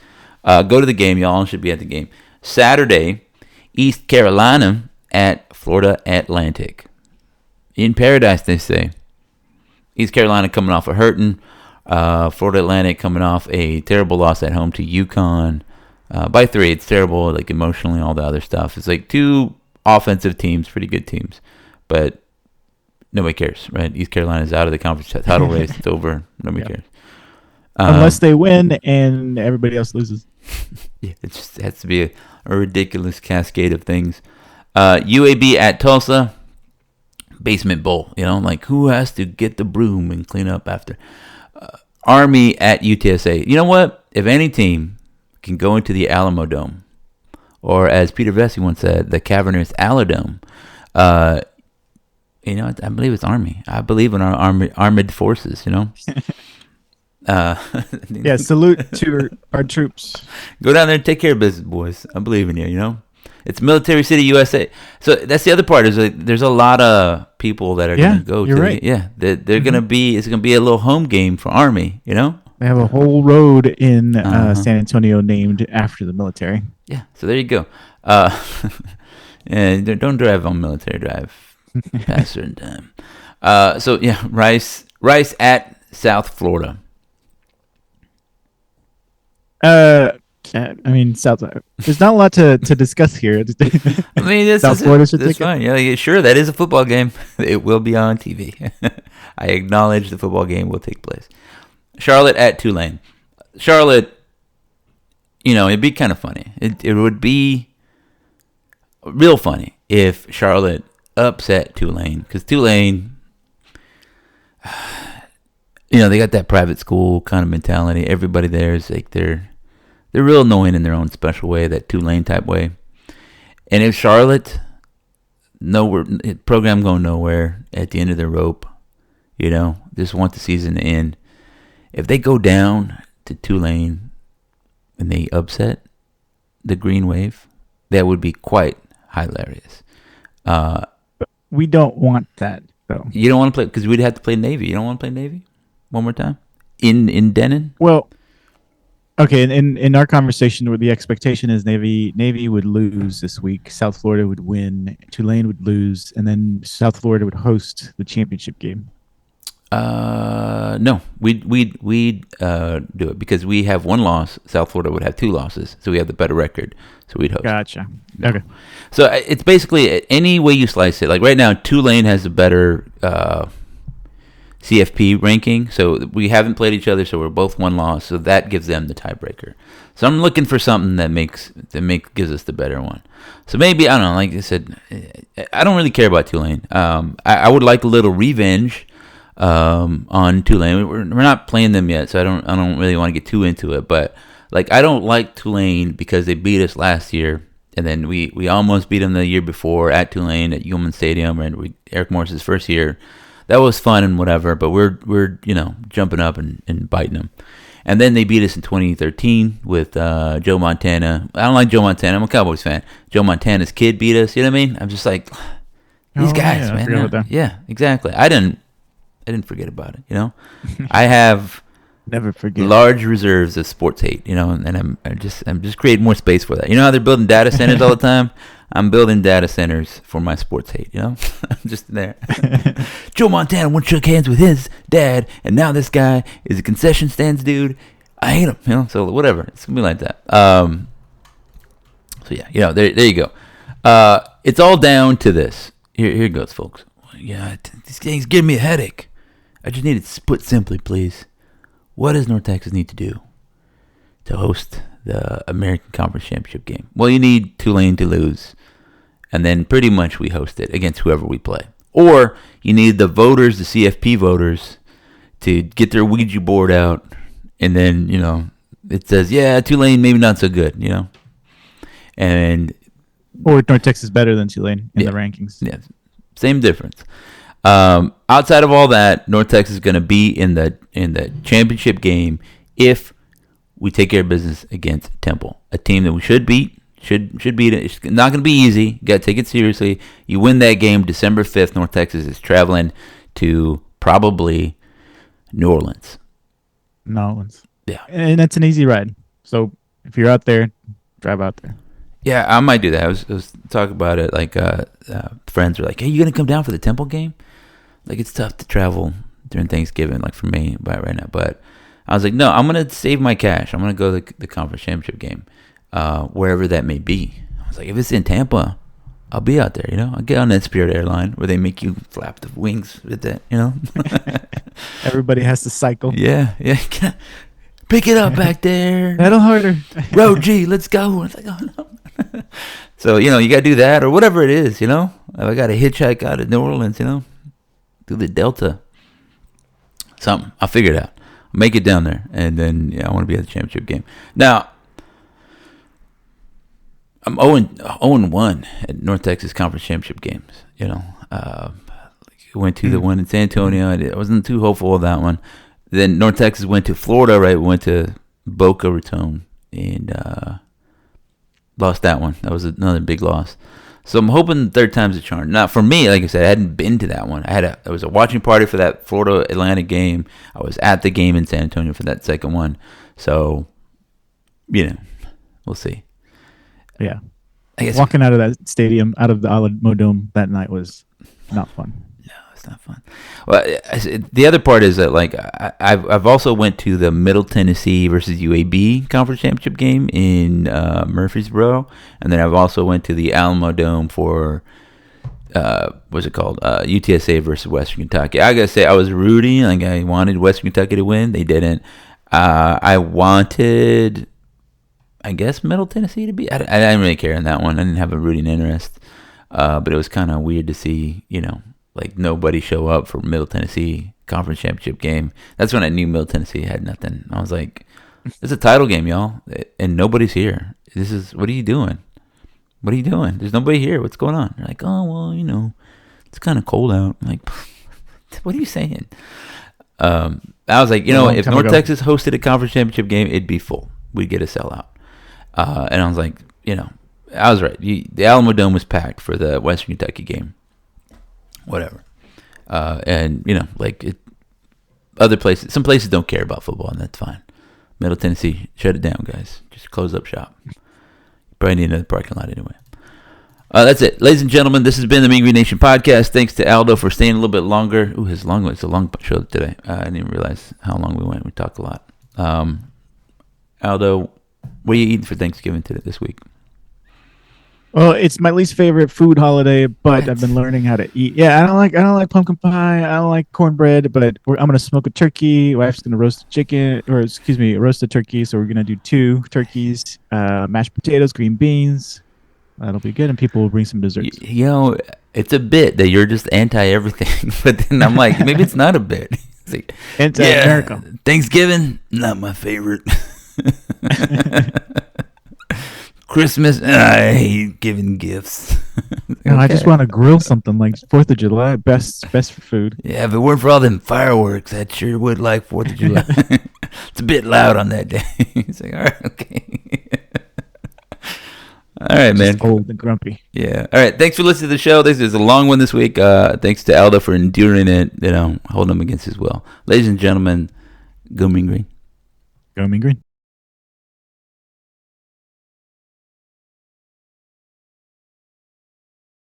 Go to the game. Y'all should be at the game. Saturday, East Carolina at Florida Atlantic. In paradise, they say. East Carolina coming off a hurting. Florida Atlantic coming off a terrible loss at home to UConn. By 3, it's terrible, like emotionally, all the other stuff. It's like two offensive teams, pretty good teams. But nobody cares, right? East Carolina's out of the conference title race. It's over. Nobody cares. Unless they win and everybody else loses. Yeah, it just has to be a ridiculous cascade of things. UAB at Tulsa. Basement bowl, like who has to get the broom and clean up after? Army at UTSA. You know what? If any team can go into the Alamo Dome, or as Peter Vesey once said, the cavernous Alodome. I believe it's Army. I believe in our armored forces. Yeah, salute to our troops. Go down there and take care of business, boys. I believe in you. It's Military City, USA. So that's the other part. Is there's a lot of people that are going to go. You're right. They're going to be. It's going to be a little home game for Army. They have a whole road in San Antonio named after the military. Yeah. So there you go. And don't drive on Military Drive. Pass certain time. Rice at South Florida. South. There's not a lot to discuss here. South Florida should take fine. Yeah, sure. That is a football game. It will be on TV. I acknowledge the football game will take place. Charlotte at Tulane. Charlotte, it'd be kind of funny. It would be real funny if Charlotte upset Tulane, because Tulane, they got that private school kind of mentality. Everybody there is like they're real annoying in their own special way, that Tulane type way. And if Charlotte, program going nowhere at the end of their rope, just want the season to end. If they go down to Tulane and they upset the Green Wave, that would be quite hilarious. We don't want that, though. You don't want to play, because we'd have to play Navy. You don't want to play Navy one more time in Denon? Well, okay. In our conversation, where the expectation is Navy would lose this week, South Florida would win, Tulane would lose, and then South Florida would host the championship game. No, we'd do it because we have one loss. South Florida would have two losses, so we have the better record. So we'd host. Gotcha. Okay. So it's basically any way you slice it. Like right now, Tulane has a better CFP ranking. So we haven't played each other, so we're both one loss. So that gives them the tiebreaker. So I'm looking for something that gives us the better one. So maybe, I don't know. Like I said, I don't really care about Tulane. I would like a little revenge on Tulane. We're not playing them yet, so I don't really want to get too into it. But like, I don't like Tulane because they beat us last year, and then we almost beat them the year before at Tulane at Ullman Stadium, and Eric Morris's first year. That was fun and whatever, but we're jumping up and biting them. And then they beat us in 2013 with Joe Montana. I don't like Joe Montana. I'm a Cowboys fan. Joe Montana's kid beat us. You know what I mean? I'm just like, these guys, yeah, man. I forgot about that. Yeah, exactly. I didn't forget about it. I have never forget large reserves of sports hate. And I'm just creating more space for that. You know how they're building data centers all the time? I'm building data centers for my sports hate. I'm just there. Joe Montana once shook hands with his dad, and now this guy is a concession stands dude. I hate him. So whatever. It's gonna be like that. So yeah, there you go. It's all down to this. Here goes, folks. Yeah, this game's giving me a headache. I just need it put simply, please. What does North Texas need to do to host the American Conference Championship game? Well, you need Tulane to lose, and then pretty much we host it against whoever we play. Or you need the voters, the CFP voters, to get their Ouija board out, and then, it says, yeah, Tulane maybe not so good, And or North Texas better than Tulane in the rankings. Yeah, same difference. Outside of all that, North Texas is going to be in the championship game if we take care of business against Temple, a team that we should beat. Should beat it. It's not going to be easy. You got to take it seriously. You win that game December 5th. North Texas is traveling to probably New Orleans. Yeah, and that's an easy ride. So if you're out there, drive out there. Yeah, I might do that. I was talking about it. Like friends were like, "Hey, you gonna come down for the Temple game?" Like, it's tough to travel during Thanksgiving, like for me, right now. But I was like, no, I'm gonna save my cash. I'm gonna go to the conference championship game, wherever that may be. I was like, if it's in Tampa, I'll be out there. I'll get on that Spirit airline where they make you flap the wings with that. Everybody has to cycle. Yeah. Pick it up back there. Pedal harder. Road G, let's go. I was like, oh no. So, you got to do that or whatever it is, I got to hitchhike out of New Orleans, through the Delta. Something. I'll figure it out. I'll make it down there. And then, I want to be at the championship game. Now, I'm 0-1 at North Texas Conference Championship games. Went to the one in San Antonio. I wasn't too hopeful of that one. Then North Texas went to Florida, right? We went to Boca Raton and lost that one. That was another big loss. So I'm hoping third time's a charm. Now, for me, like I said, I hadn't been to that one. It was a watching party for that Florida Atlanta game. I was at the game in San Antonio for that second one. So, we'll see. Yeah. I guess walking out of that stadium, out of the Alamo Dome that night was not fun. No, it's not fun. Well, the other part is that I've also went to the Middle Tennessee versus UAB conference championship game in Murfreesboro, and then I've also went to the Alamo Dome for what's it called? UTSA versus Western Kentucky. I gotta say, I was rooting. Like, I wanted Western Kentucky to win. They didn't. I wanted, I guess, Middle Tennessee to be. I didn't really care in that one. I didn't have a rooting interest. But it was kind of weird to see, nobody show up for Middle Tennessee conference championship game. That's when I knew Middle Tennessee had nothing. I was like, it's a title game, y'all, and nobody's here. What are you doing? What are you doing? There's nobody here. What's going on? They're like, oh, well, it's kind of cold out. I'm like, what are you saying? I was like, if North Texas hosted a conference championship game, it'd be full. We'd get a sellout. And I was like, I was right. The Alamo Dome was packed for the Western Kentucky game. Whatever. And, other places, some places don't care about football, and that's fine. Middle Tennessee, shut it down, guys. Just close up shop. You probably need another parking lot anyway. That's it. Ladies and gentlemen, this has been the Mean Green Nation podcast. Thanks to Aldo for staying a little bit longer. Ooh, it's a long show today. I didn't even realize how long we went. We talked a lot. Aldo, what are you eating for Thanksgiving this week? Well, it's my least favorite food holiday, but I've been learning how to eat. Yeah, I don't like pumpkin pie. I don't like cornbread, but I'm gonna smoke a turkey. Wife's gonna roast a turkey. So we're gonna do 2 turkeys, mashed potatoes, green beans. That'll be good, and people will bring some desserts. It's a bit that you're just anti everything, but then I'm like, maybe it's not a bit. It's like, anti-America. Yeah, Thanksgiving, not my favorite. Christmas, I hate giving gifts. Okay. I just want to grill something like 4th of July. Best for food. Yeah, if it weren't for all them fireworks, I sure would like 4th of July. It's a bit loud on that day. It's like, all right, okay. All right, man. Just old and grumpy. Yeah. All right. Thanks for listening to the show. This is a long one this week. Thanks to Aldo for enduring it, holding him against his will. Ladies and gentlemen, go Mean Green. Go Mean Green.